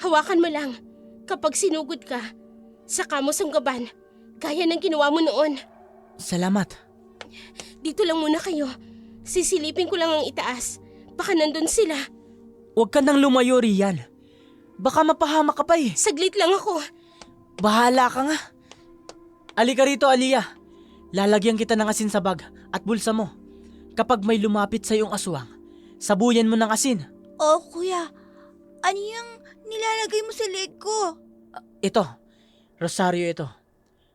Hawakan mo lang. Kapag sinugod ka, saka mo sanggaban, gaya ng ginawa mo noon. Salamat. Dito lang muna kayo. Sisilipin ko lang ang itaas. Baka nandun sila. Huwag ka nang lumayo, Rian. Baka mapahamak ka pa eh. Saglit lang ako. Bahala ka nga. Alika rito, Aliyah. Lalagyan kita ng asin sa bag at bulsa mo. Kapag may lumapit sa iyong aswang, sabuyan mo ng asin. Oh, kuya. Ano yung nilalagay mo sa leg ko? Ito, Rosario ito.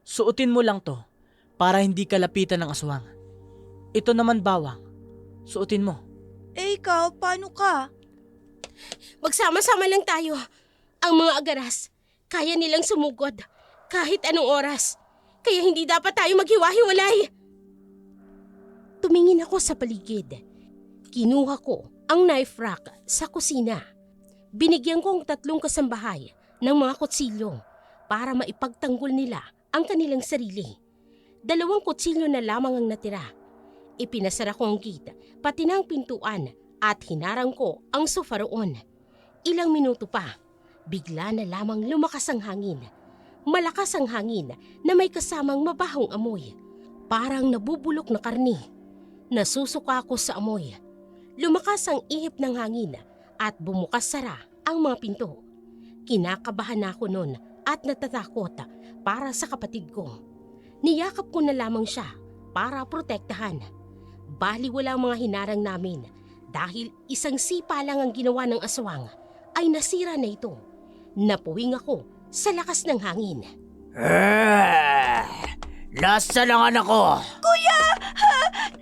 Suotin mo lang to para hindi ka lapitan ng aswang. Ito naman bawang. Suotin mo. Eh ikaw, paano ka? Magsama-sama lang tayo. Ang mga agaras, kaya nilang sumugod kahit anong oras. Kaya hindi dapat tayo maghiwa-hiwalay. Tumingin ako sa paligid. Kinuha ko ang knife rack sa kusina. Binigyan ko ang 3 kasambahay ng mga kutsilyo para maipagtanggol nila ang kanilang sarili. 2 kutsilyo na lamang ang natira. Ipinasara ko ang gate, pati na ang pintuan at hinarang ko ang sofa roon. Ilang minuto pa, bigla na lamang lumakas ang hangin. Malakas ang hangin na may kasamang mabahong amoy. Parang nabubulok na karni. Nasusuka ako sa amoy. Lumakas ang ihip ng hangin at bumukas-sara ang mga pinto. Kinakabahan ako noon at natatakot para sa kapatid ko. Niyakap ko na lamang siya para protektahan. Baliwala ang mga hinarang namin dahil isang sipa lang ang ginawa ng aswang ay nasira na ito. Napuwing ako sa lakas ng hangin. Nasaan ang anak ko? Kuya!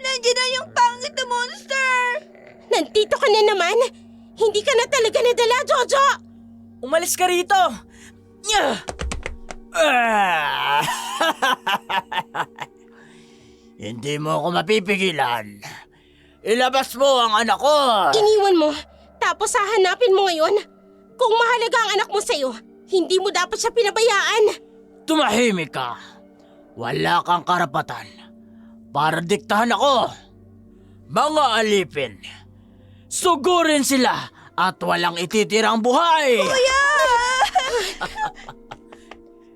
Nandiyan na yung pangit na monster! Nandito ka na naman? Hindi ka na talaga nadala, Jojo! Umalis ka rito! Nya! Hindi mo ako mapipigilan. Ilabas mo ang anak ko! Iniwan mo, tapos hahanapin mo ngayon? Kung mahalaga ang anak mo sa'yo, hindi mo dapat siya pinabayaan. Tumahimik ka. Wala kang karapatan para diktahan ako. Mga alipin, sugurin sila at walang ititirang buhay.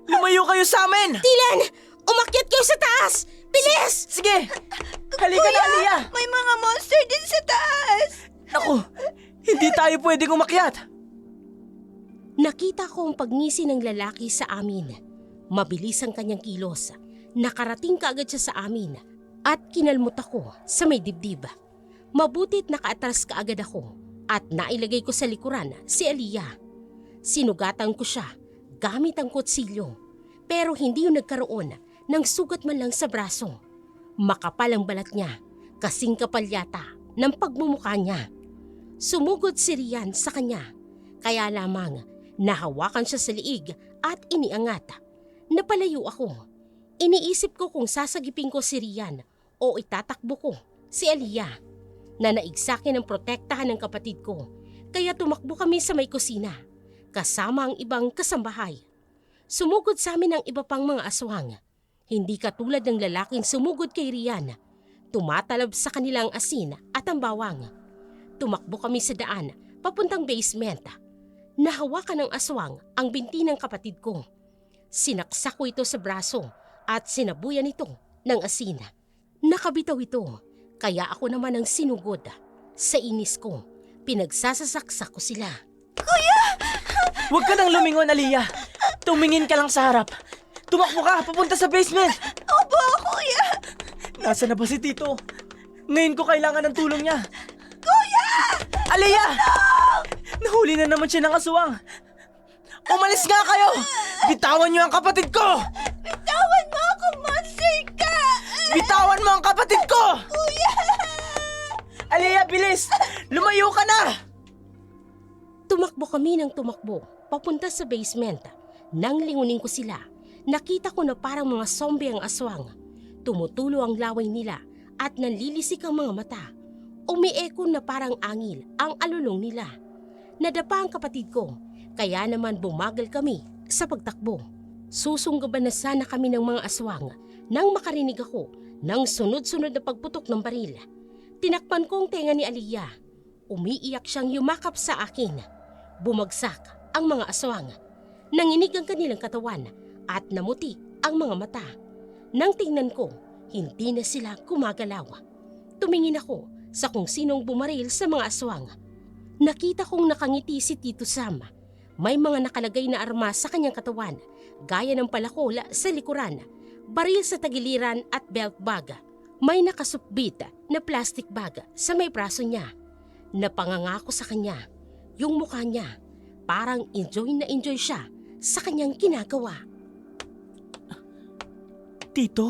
Lumayo kayo sa amin! Dylan, umakyat kayo sa taas! Bilis! Sige! Halika na, Aliyah! May mga monster din sa taas! Naku, hindi tayo pwedeng umakyat. Nakita ko ang pagngisi ng lalaki sa amin. Mabilis ang kanyang kilos. Nakarating kaagad siya sa amin at kinalmot ako sa may dibdib. Mabutit nakaatras kaagad ako at nailagay ko sa likuran si Aliyah. Sinugatan ko siya gamit ang kutsilyo pero hindi yung nagkaroon ng sugat man lang sa braso. Makapal ang balat niya, kasing kapal yata ng pagmumukha niya. Sumugod si Rian sa kanya, kaya lamang nahawakan siya sa liig at iniangat. Napalayo ako. Iniisip ko kung sasagipin ko si Rian o itatakbo ko si Aliyah na naigsakin ang protektahan ng kapatid ko. Kaya tumakbo kami sa may kusina kasama ang ibang kasambahay. Sumugod sa amin ang iba pang mga aswang. Hindi katulad ng lalaking sumugod kay Rian. Tumatalab sa kanilang asin at ang bawang. Tumakbo kami sa daan papuntang basement. Nahawakan ng aswang ang binti ng kapatid ko. Sinaksak ko ito sa braso at sinabuyan ito ng asin. Nakabitaw ito, kaya ako naman ang sinugod. Sa inis ko, pinagsasasaksak ko sila. Huwag ka nang lumingon, Aliyah. Tumingin ka lang sa harap. Tumakbo ka, papunta sa basement. Opo, kuya! Nasaan na ba si Tito? Ngayon ko kailangan ng tulong niya. Kuya! Aliyah! Nahuli na naman siya ng aswang. Umalis nga kayo! Bitawan niyo ang kapatid ko! Bitawan mo ako, monster ka! Bitawan mo ang kapatid ko! Kuya! Aliyah, bilis! Lumayo ka na! Tumakbo kami ng tumakbo, papunta sa basement. Nang lingunin ko sila, nakita ko na parang mga zombie ang aswang. Tumutulo ang laway nila at nanlilisik ang mga mata. Umieko na parang angil ang alulong nila. Nadapa ang kapatid ko, kaya naman bumagal kami sa pagtakbo. Susunggaban na sana kami ng mga aswang nang makarinig ako ng sunod-sunod na pagputok ng baril. Tinakpan ko ang tenga ni Aliyah. Umiiyak siyang yumakap sa akin. Bumagsak ang mga aswang. Nanginig ang kanilang katawan at namuti ang mga mata. Nang tingnan ko, hindi na sila gumagalaw. Tumingin ako sa kung sinong bumaril sa mga aswang. Nakita kong nakangiti si Tito Sam. May mga nakalagay na armas sa kanyang katawan, gaya ng palakola sa likuran, baril sa tagiliran at belt bag. May nakasupbit na plastic bag sa may braso niya. Napangangako sa kanya, yung mukha niya, parang enjoy na enjoy siya sa kanyang ginagawa. Tito?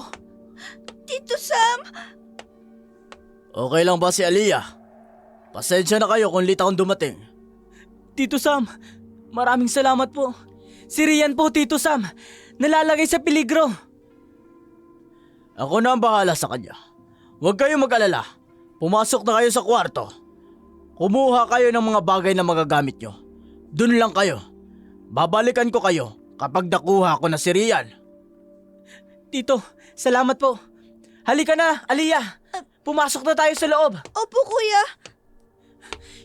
Tito Sam, Okay lang ba si Aliyah? Pasensya na kayo kung late akong dumating. Tito Sam, maraming salamat po. Si Rian po, Tito Sam. Nalalagay sa peligro. Ako na ang bahala sa kanya. Huwag kayong mag-alala. Pumasok na kayo sa kwarto. Kumuha kayo ng mga bagay na magagamit nyo. Dun lang kayo. Babalikan ko kayo kapag nakuha ko na si Rian. Tito, salamat po. Halika na, Aliyah. Pumasok na tayo sa loob. opo kuya.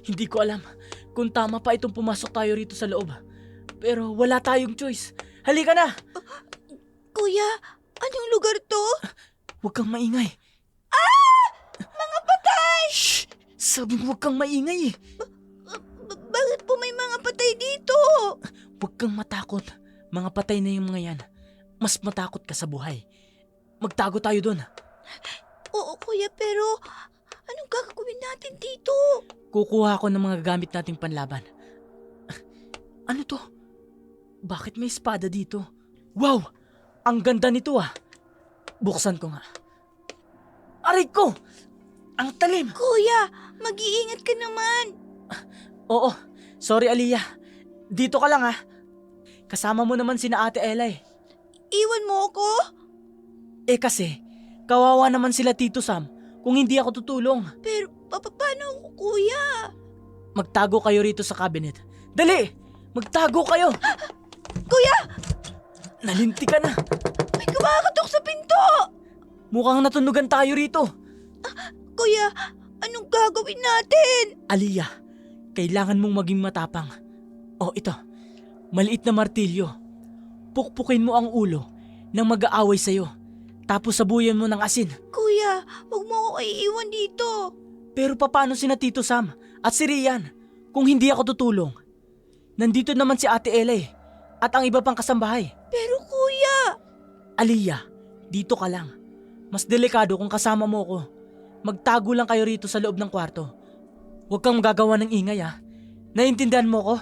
Hindi ko alam kung tama pa itong pumasok tayo rito sa loob. Pero wala tayong choice. Halika na. Kuya, anong lugar to? Huwag kang maingay. Mga patay! Shh! Sabing huwag kang maingay. Bakit po may mga patay dito? Huwag kang matakot. Mga patay na yung mga yan. Mas matakot ka sa buhay. Magtago tayo doon. Oo kuya, pero anong gagawin natin dito? Kukuha ako ng mga gamit nating panlaban. Ano to? Bakit may espada dito? Wow! Ang ganda nito ah. Buksan ko nga. Aray ko! Ang talim! Kuya, mag-iingat ka naman. Oo, sorry Aliyah. Dito ka lang ah. Kasama mo naman sina Ate Ella eh. Iwan mo ako? Eh kasi, kawawa naman sila Tito Sam kung hindi ako tutulong. Pero paano ako kuya? Magtago kayo rito sa cabinet. Dali! Magtago kayo! Kuya, Nalinti ka na. may kumakatok sa pinto. Mukhang natunugan tayo rito. Kuya, anong gagawin natin? Aliyah, kailangan mong maging matapang. Oh, ito. Maliit na martilyo. Pukpukin mo ang ulo ng mag-aaway sa'yo. Tapos sabuyan mo ng asin. Kuya, wag mo ako iiwan dito. Pero paano sina Tito Sam at si Rian kung hindi ako tutulong? Nandito naman si Ate Ella eh, at ang iba pang kasambahay. Pero kuya, Aliyah, dito ka lang. Mas delikado kung kasama mo ko. Magtago lang kayo rito sa loob ng kwarto. Huwag kang magagawa ng ingay ah. Naiintindihan mo ko?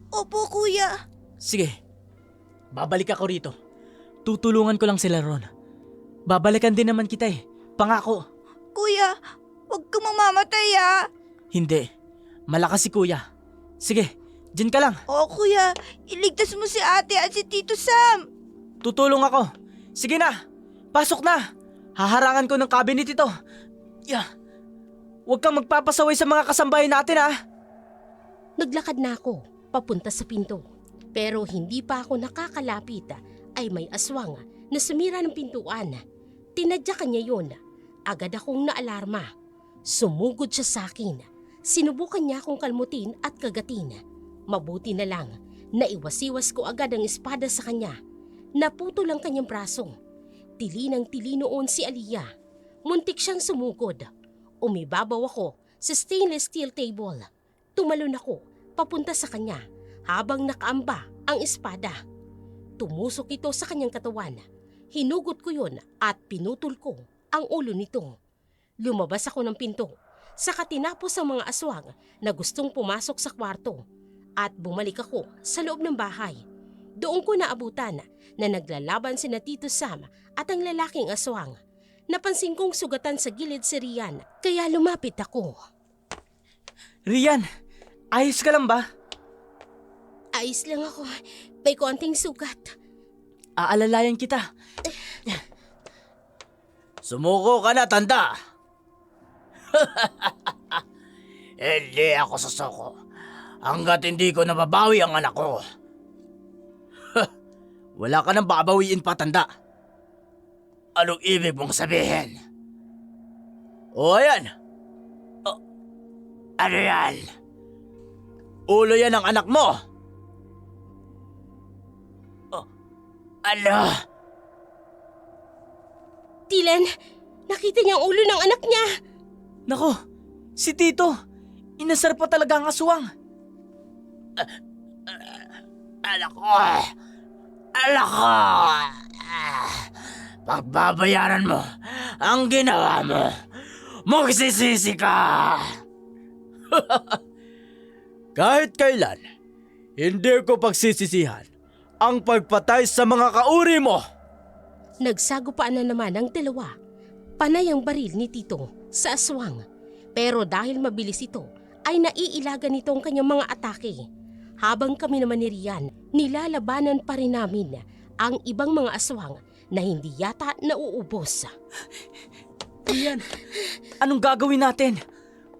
opo kuya. Sige, babalik ako rito. Tutulungan ko lang sila ron. Babalikan din naman kita eh. Pangako. Kuya, wag kang mamamatay ah. Hindi. Malakas si kuya. Sige, dyan ka lang. Oo kuya, iligtas mo si ate at si Tito Sam. Tutulong ako. Sige na. Pasok na. Haharangan ko ng cabinet ito. Yeah. Huwag kang magpapasaway sa mga kasambahay natin ah. Naglakad na ako papunta sa pinto. Pero hindi pa ako nakakalapit ay may aswang na sumira ng pintuan. Tinadyakan niya yun. Agad akong naalarma. Sumugod siya sa akin. Sinubukan niya akong kalmutin at kagatin. Mabuti na lang, naiwasiwas ko agad ang espada sa kanya. Naputol ang kanyang braso. Tili ng tili noon si Aliyah. Muntik siyang sumugod. Umibabaw ako sa stainless steel table. Tumalon ako papunta sa kanya habang nakaamba ang espada. Tumusok ito sa kanyang katawan. Hinugot ko yun at pinutol ko ang ulo nito. Lumabas ako ng pinto. Saka tinapos ang mga aswang na gustong pumasok sa kwarto. At bumalik ako sa loob ng bahay. Doon ko naabutan na naglalaban sina Tito Sam at ang lalaking aswang. Napansin kong sugatan sa gilid si Rian, kaya lumapit ako. Rian, ayos ka lang ba? Ayos lang ako, may konting sugat. Aalalayan kita. Sumuko ka na, tanda! Hindi ako susuko hanggat hindi ko nababawi ang anak ko. Wala ka nang babawiin pa, tanda. Anong ibig mong sabihin? O ayan. Ano yan? Ulo yan ng anak mo. Ano? Tilen, nakita niya ang ulo ng anak niya. Nako, si Tito. Inasar pa talaga ang aswang. Anak ko. Anak ko. Pagbabayaran mo ang ginawa mo. Magsisisi ka. Kahit kailan, Hindi ko pagsisisihan ang pagpatay sa mga kauri mo. Nagsagupaan na naman ang dalawa. Panay ang baril ni Tito sa aswang. Pero dahil mabilis ito, ay naiilagan nito ang kanyang mga atake. Habang kami naman ni Rian, nilalabanan pa rin namin ang ibang mga aswang na hindi yata nauubos. Rian, anong gagawin natin?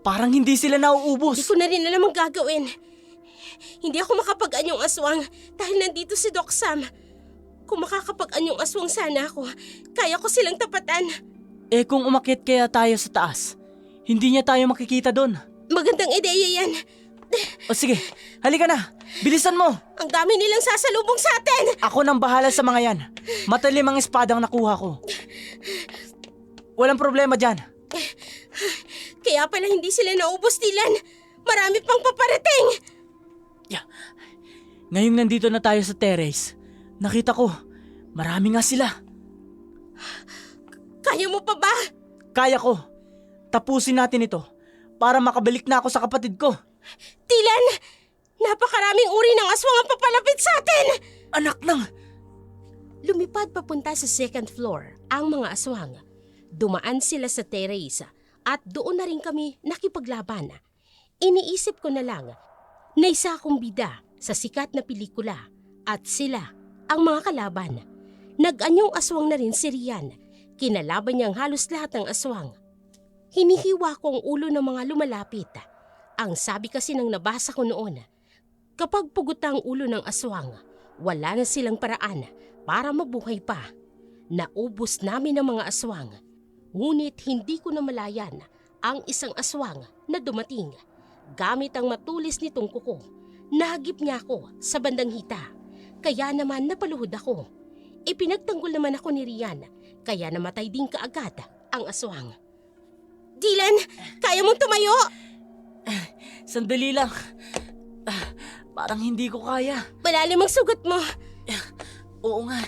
Parang hindi sila nauubos. Di ko na rin alam ang gagawin. Hindi ako makapag-anyong aswang dahil nandito si Doc Sam. Kung makakapag-anyong aswang sana ako, kaya ko silang tapatan. Eh kung umakyat kaya tayo sa taas, hindi niya tayo makikita doon. Magandang ideya yan. O sige, halika na. Bilisan mo. Ang dami nilang sasalubong sa atin. Ako nang bahala sa mga yan. Matalim ang espadang nakuha ko. Walang problema dyan. Kaya pala hindi sila naubos, Dylan. Marami pang paparating. Ngayong nandito na tayo sa terrace, nakita ko, marami nga sila. Kaya mo pa ba? Kaya ko. Tapusin natin ito para makabalik na ako sa kapatid ko. Dylan, napakaraming uri ng aswang ang papalapit sa atin. Anak ng... Lumipad papunta sa second floor ang mga aswang. Dumaan sila sa terrace at doon na rin kami nakipaglaban. Iniisip ko na lang na isa akong bida sa sikat na pelikula at sila ang mga kalaban. Nag-anyong aswang na rin si Rian. Kinalaban niya ang halos lahat ng aswang. Hinihiwa ko ang ulo ng mga lumalapit. Ang sabi kasi ng nabasa ko noon, kapag pugot ang ulo ng aswang, wala na silang paraan para mabuhay pa. Naubos namin ang mga aswang. Ngunit hindi ko na malayan ang isang aswang na dumating. Gamit ang matulis nitong kuko, nahagip niya ako sa bandang hita. Kaya naman napaluhod ako. Ipinagtanggol naman ako ni Rian, kaya namatay din kaagad ang aswang. Dylan, kaya mong tumayo? Sandali lang. Parang hindi ko kaya. Malalim ang sugat mo. Oo nga.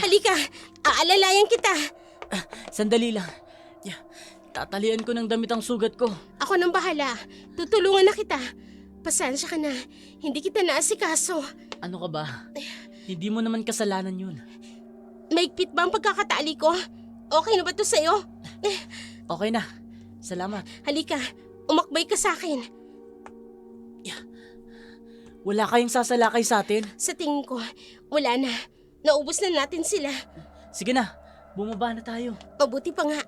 Halika, aalalayan kita. Sandali lang. Tatalian ko ng damit ang sugat ko. Ako nang bahala. Tutulungan na kita. Pasensya ka na. Hindi kita naasikaso. Ano ka ba? Hindi mo naman kasalanan yun. Maigpit ba ang pagkakatali ko? Okay na ba to sa'yo? Okay na. Salamat. Halika, umakbay ka sa akin. Wala kayong sasalakay sa atin? Sa tingin ko, wala na. Naubos na natin sila. Sige na. Bumaba na tayo. Mabuti pa nga.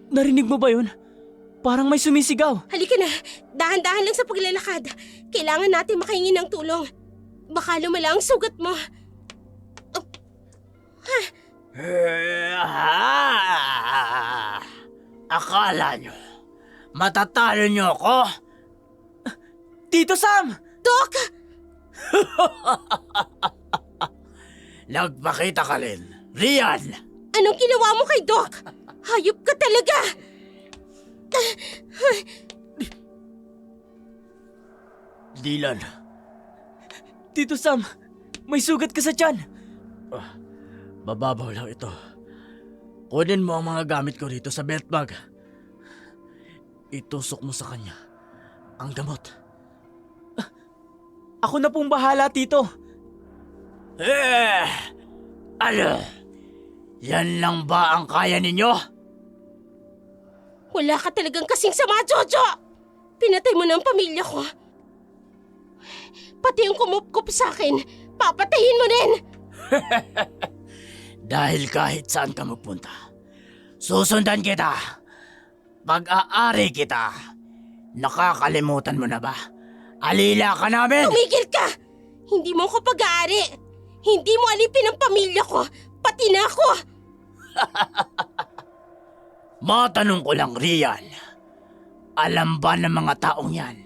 Narinig mo ba yun? Parang may sumisigaw. Halika na. Dahan-dahan lang sa paglalakad. Kailangan natin makahingi ng tulong. Baka lumala ang sugat mo. Akala nyo, matatalo nyo ako? Tito Sam! Doc! Nagpakita ka rin, Rian! Anong ginawa mo kay Doc? Hayop ka talaga! Dylan, Tito Sam! May sugat ka sa tiyan! mababaw lang ito. Kunin mo ang mga gamit ko rito sa belt bag. Itusok mo sa kanya ang gamot. Ako na pong bahala, Tito. Ano? Yan lang ba ang kaya ninyo? Wala ka talagang kasing sama, Jojo! Pinatay mo na ang pamilya ko. Pati yung kumupkup sa akin, papatayin mo din! Dahil kahit saan ka magpunta, susundan kita. Pag-aari kita. Nakakalimutan mo na ba? Alila ka namin! Tumigil ka! Hindi mo ako pag-aari. Hindi mo alipin ang pamilya ko, pati na ako. Matanong ko lang, Rian. Alam ba ng mga taong yan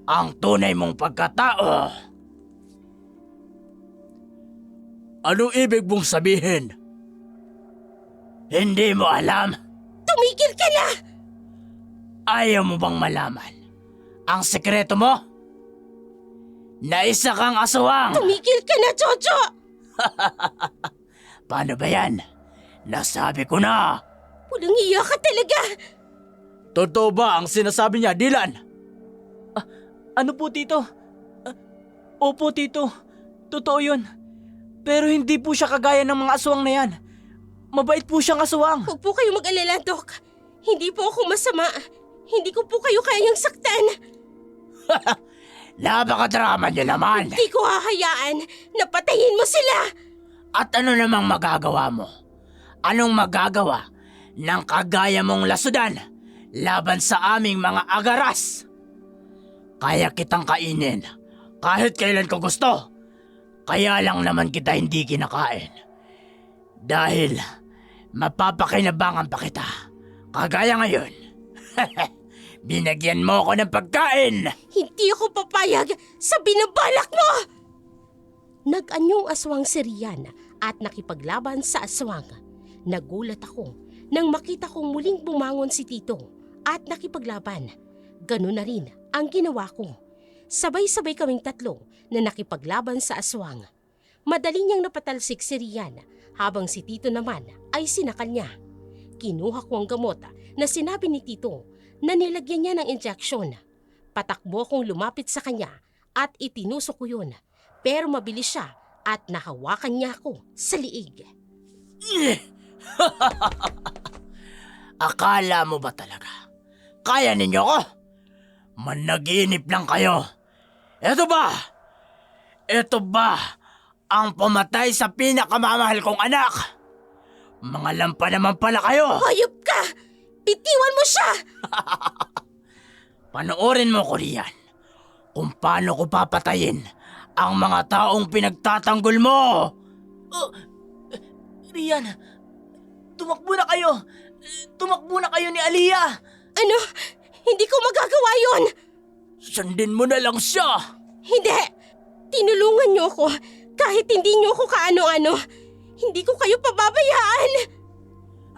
ang tunay mong pagkatao? Anong ibig mong sabihin? Hindi mo alam? Tumigil ka na! Ayaw mo bang malaman ang sekreto mo? Na isa kang aswang! Tumigil ka na, Jojo! Paano ba yan? Nasabi ko na! Walang iya ka talaga! Totoo ba ang sinasabi niya, Dylan? Ano po, Tito? Opo, Tito. Totoo yun. Pero hindi po siya kagaya ng mga aswang na yan. Mabait po siyang aswang. Huwag po kayo mag-alala, Doc. Hindi po ako masama. Hindi ko po kayo kayang saktan. Napakadrama niyo naman. Hindi ko hahayaan na patayin mo sila. At ano namang magagawa mo? Anong magagawa ng kagaya mong lasudan laban sa aming mga agaras? Kaya kitang kainin kahit kailan ko gusto. Kaya lang naman kita hindi kinakain. Dahil mapapakinabangan pa kita. Kagaya ngayon. Binagyan mo ako ng pagkain. Hindi ako papayag sa binabalak mo! Nag-anyong aswang si Rian at nakipaglaban sa aswang. Nagulat ako nang makita kong muling bumangon si Tito at nakipaglaban. Ganun na rin ang ginawa ko. Sabay-sabay kaming tatlo na nakipaglaban sa aswang. Madali niyang napatalsik si Rian habang si Tito naman ay sinakal niya. Kinuha ko ang gamot na sinabi ni Tito na nilagyan niya ng injection. Patakbo akong lumapit sa kanya at itinusok ko yun. Pero mabilis siya at nahawakan niya ako sa liig. Akala mo ba talaga? Kaya ninyo ko? Managinip lang kayo. Ito ba ang pumatay sa pinakamamahal kong anak? Mga lampa naman pala kayo. Hayop ka! Bitiwan mo siya! Panoorin mo ko riyan kung paano ko papatayin ang mga taong pinagtatanggol mo. Rian, tumakbo na kayo. Tumakbo na kayo ni Aliyah. Ano? Hindi ko magagawa yun! Sundin mo na lang siya. Hindi! Tinulungan niyo ako kahit hindi niyo ako kaano-ano. Hindi ko kayo pababayaan!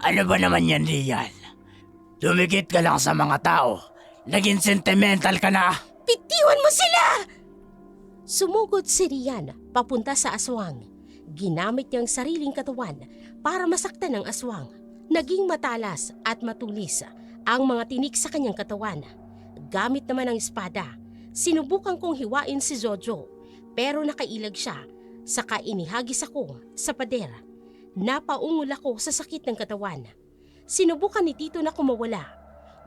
Ano ba naman yan, Rian? Dumikit ka lang sa mga tao. Naging sentimental ka na. Bitiwan mo sila! Sumugod si Rian papunta sa aswang. Ginamit niyang sariling katawan para masaktan ang aswang. Naging matalas at matulis ang mga tinik sa kanyang katawan. Gamit naman ang espada, sinubukan kong hiwain si Jojo pero nakailag siya. Saka inihagis ako sa pader. Napaungol ako sa sakit ng katawan. Sinubukan ni Tito na kumawala.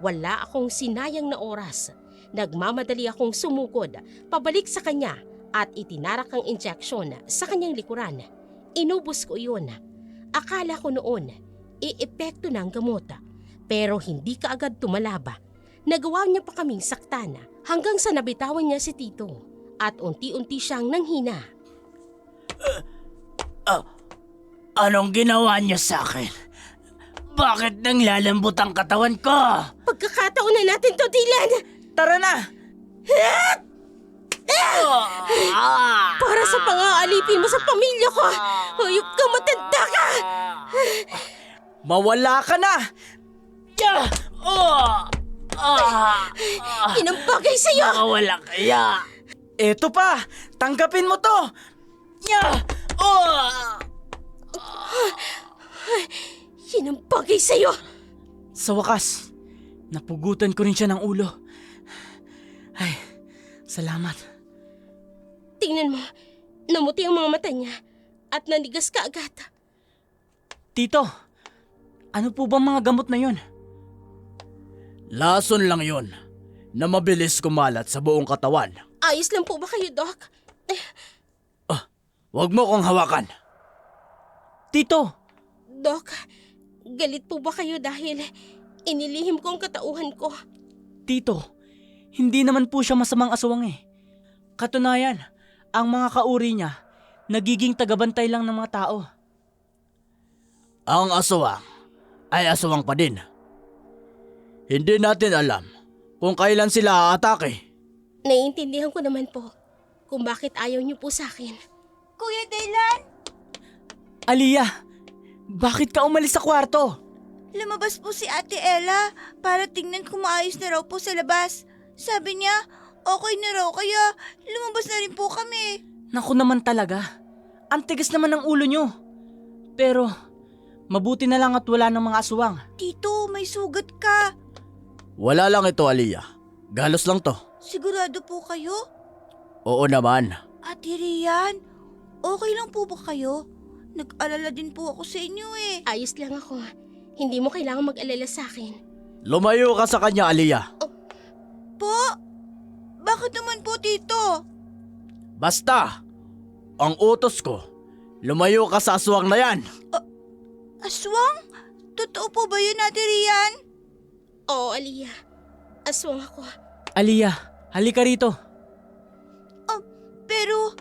Wala akong sinayang na oras. Nagmamadali akong sumugod pabalik sa kanya at itinarak ang injection sa kanyang likuran. Inubos ko iyon. Akala ko noon, iepekto ng gamot. Pero hindi kaagad tumalaba. Nagawa niya pa kaming saktan hanggang sa nabitawan niya si Tito at unti-unti siyang nanghina. Anong ginawa niyo sa akin? Bakit nang lalambot ang katawan ko? Pagkakataon na natin to, Dylan! Tara na! Para sa pang-aalipin mo sa pamilya ko! Hayop ka, matanda ka! Mawala ka na! Yan ang bagay sa'yo! Wala kaya. Eto pa! Tanggapin mo to! Yan ang bagay sa'yo! Sa wakas, napugutan ko rin siya ng ulo. Ay, salamat. Tingnan mo, namuti ang mga mata niya at nanigas ka agad. Tito, ano po bang mga gamot na yun? Lason lang yon na mabilis kumalat sa buong katawan. Ayos lang po ba kayo, Doc? Huwag mo kong hawakan. Tito, Doc, galit po ba kayo dahil inilihim ko ang katauhan ko? Tito, hindi naman po siya masamang aswang eh. Katunayan, ang mga kauri niya, nagiging tagabantay lang ng mga tao. Ang aswang ay aswang pa din. Hindi natin alam kung kailan sila aatake. Naiintindihan ko naman po kung bakit ayaw niyo po sa akin. Kuya Dylan, Aliyah, bakit ka umalis sa kwarto? lumabas po si Ate Ella para tingnan kung maayos na raw po sa labas. Sabi niya, okay na raw kaya lumabas na rin po kami. Naku naman talaga, ang tigas naman ng ulo nyo. Pero, mabuti na lang at wala ng mga aswang. Tito, may sugat ka. Wala lang ito, Aliyah. Galos lang to. Sigurado po kayo? Oo naman. Ate Rian, okay lang po ba kayo? Nag-alala din po ako sa inyo eh. Ayos lang ako. Hindi mo kailangan mag-alala sa akin. Lumayo ka sa kanya, Aliyah. Po? Bakit naman po, Tito? Basta, ang utos ko, lumayo ka sa aswang na yan. Aswang? Totoo po ba yun, Ate Rian? Oo, Aliyah. Aswang ako. Aliyah, halika rito. Pero,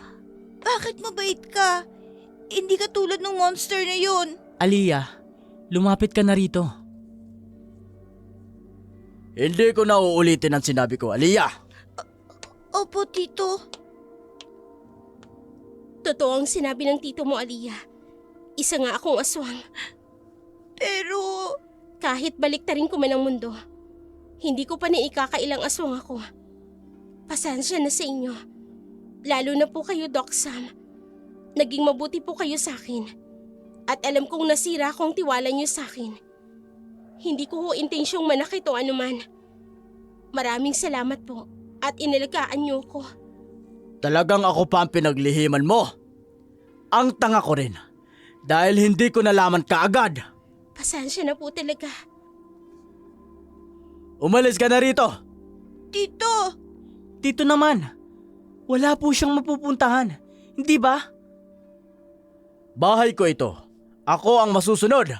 bakit mabait ka? Hindi ka tulad ng monster na yun. Aliyah, lumapit ka na rito. Hindi ko na uulitin ang sinabi ko, Aliyah. Opo, Tito. Totoo ang sinabi ng tito mo, Aliyah. Isa nga akong aswang. Pero, Kahit baliktarin ko man ang mundo, hindi ko pa naikakailang aswang ako. Pasensya na sa inyo. Lalo na po kayo, Doc Sam. Naging mabuti po kayo sa akin. At alam kong nasira ko ang tiwala niyo sa akin. Hindi ko ho intensyong manakit o anuman. Maraming salamat po at inalagaan niyo ko. Talagang ako pa ang pinaglihiman mo. Ang tanga ko rin. Dahil hindi ko nalaman kaagad. Pasensya na po talaga. Umalis ka na rito. Tito, Tito naman, wala po siyang mapupuntahan. Hindi ba? Bahay ko ito. Ako ang masusunod.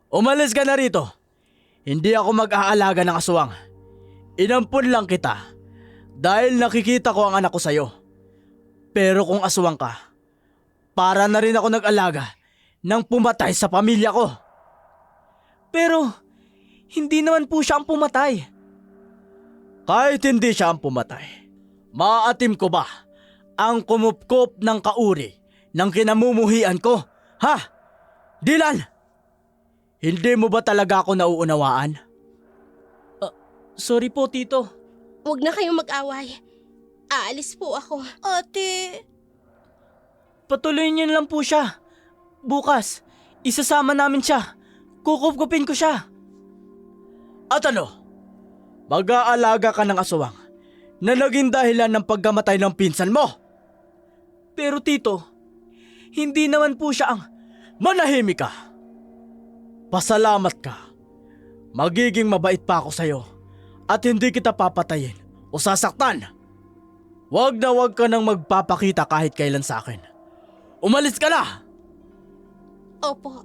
Umalis ka na rito. Hindi ako mag-aalaga ng aswang. Inampun lang kita. Dahil nakikita ko ang anak ko sa'yo. Pero kung aswang ka, para na rin ako nag-alaga ng pumatay sa pamilya ko. Pero, hindi naman po siya ang pumatay. Kahit hindi siya ang pumatay, maaatim ko ba ang kumupkop ng kauri ng kinamumuhian ko? Ha? Dylan! Hindi mo ba talaga ako nauunawaan? Sorry po, Tito. Huwag na kayong mag-away. Aalis po ako. ate, Patuloy niyo lang po siya. Bukas, isasama namin siya. Kukupkupin ko siya. At ano? Mag-aalaga ka ng aswang na naging dahilan ng pagkamatay ng pinsan mo? Pero Tito, hindi naman po siya ang... Manahimik ka! Pasalamat ka. Magiging mabait pa ako sa'yo at hindi kita papatayin o sasaktan. Wag na wag ka nang magpapakita kahit kailan sa akin. Umalis ka na! Opo.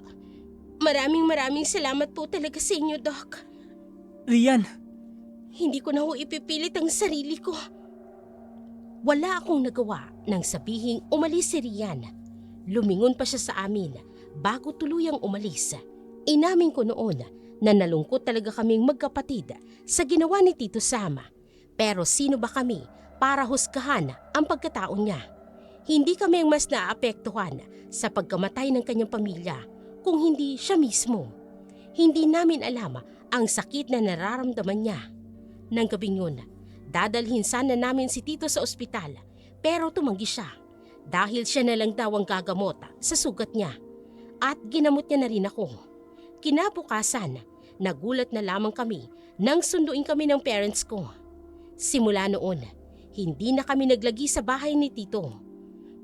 Maraming salamat po talaga sa inyo, Doc. Rian, Hindi ko na ho ipipilit ang sarili ko. Wala akong nagawa nang sabihing umalis si Rian. Lumingon pa siya sa amin bago tuluyang umalis. Inamin ko noon na nalungkot talaga kaming magkapatid sa ginawa ni Tito Sam. Pero sino ba kami para husgahan ang pagkatao niya? Hindi kami ang mas naapektuhan sa pagkamatay ng kanyang pamilya kung hindi siya mismo. Hindi namin alam ang sakit na nararamdaman niya. Nang gabing yun, dadalhin sana namin si Tito sa ospital pero tumanggi siya dahil siya na lang daw ang gagamot sa sugat niya at ginamot niya na rin ako. Kinabukasan, nagulat na lamang kami nang sunduin kami ng parents ko. Simula noon, hindi na kami naglagi sa bahay ni Tito.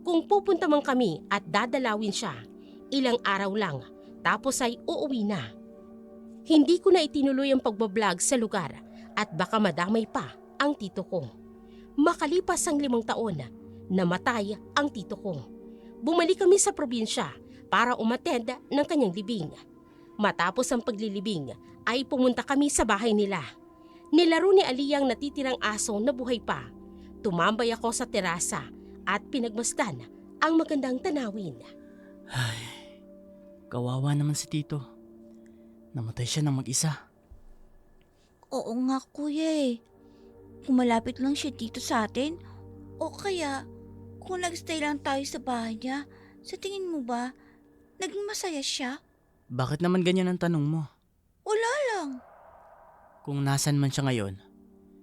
Kung pupunta man kami at dadalawin siya, ilang araw lang tapos ay uuwi na. Hindi ko na itinuloy ang pagbablog sa lugar at baka madamay pa ang tito ko. Makalipas ang 5 taon, namatay ang tito ko. Bumalik kami sa probinsya para umattend ng kanyang libing. Matapos ang paglilibing ay pumunta kami sa bahay nila. Nilaro ni Aliyah ang natitirang aso na buhay pa. Tumambay ako sa terasa at pinagmasdan ang magandang tanawin. kawawa naman si Tito. Namatay siya ng mag-isa. oo nga kuya eh. Kung malapit lang siya dito sa atin, o kaya kung nagstay lang tayo sa bahay niya, sa tingin mo ba, naging masaya siya? Bakit naman ganyan ang tanong mo? Wala lang. Kung nasan man siya ngayon,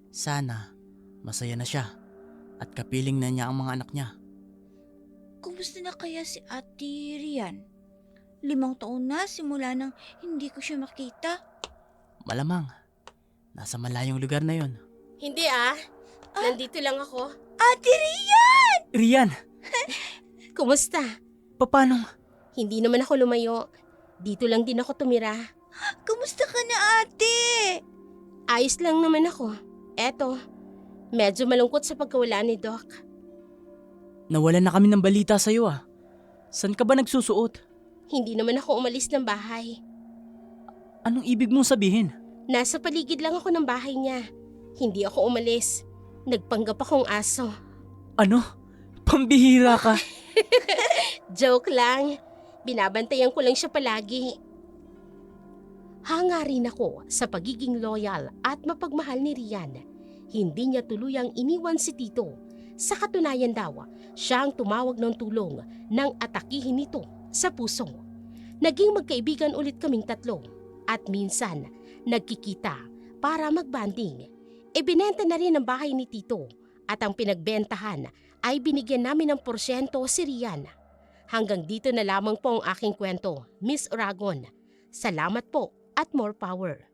sana masaya na siya at kapiling na niya ang mga anak niya. Kumusta na kaya si Ate Rian? 5 taon na simula nang hindi ko siya makita. Malamang, nasa malayong lugar na yon. Hindi nandito lang ako. Ate Rian! Rian, Kumusta? paano? Hindi naman ako lumayo. Dito lang din ako tumira. Kumusta ka na, ate? Ayos lang naman ako. Eto, medyo malungkot sa pagkawala ni Doc. Nawalan na kami ng balita sa'yo Saan ka ba nagsusuot? Hindi naman ako umalis ng bahay. Anong ibig mong sabihin? Nasa paligid lang ako ng bahay niya. Hindi ako umalis. Nagpanggap akong aso. Ano? Pambihira ka. Joke lang. Binabantayan ko lang siya palagi. Hanga rin ako sa pagiging loyal at mapagmahal ni Rian. Hindi niya tuluyang iniwan si Tito. Sa katunayan daw, siya ang tumawag ng tulong nang atakihin nito sa puso. Naging magkaibigan ulit kaming tatlo at minsan nagkikita para magbanding. Ibinenta na rin ang bahay ni Tito at ang pinagbentahan ay binigyan namin ng porsyento si Rian. Hanggang dito na lamang po ang aking kwento, Miss Oragon. Salamat po at more power.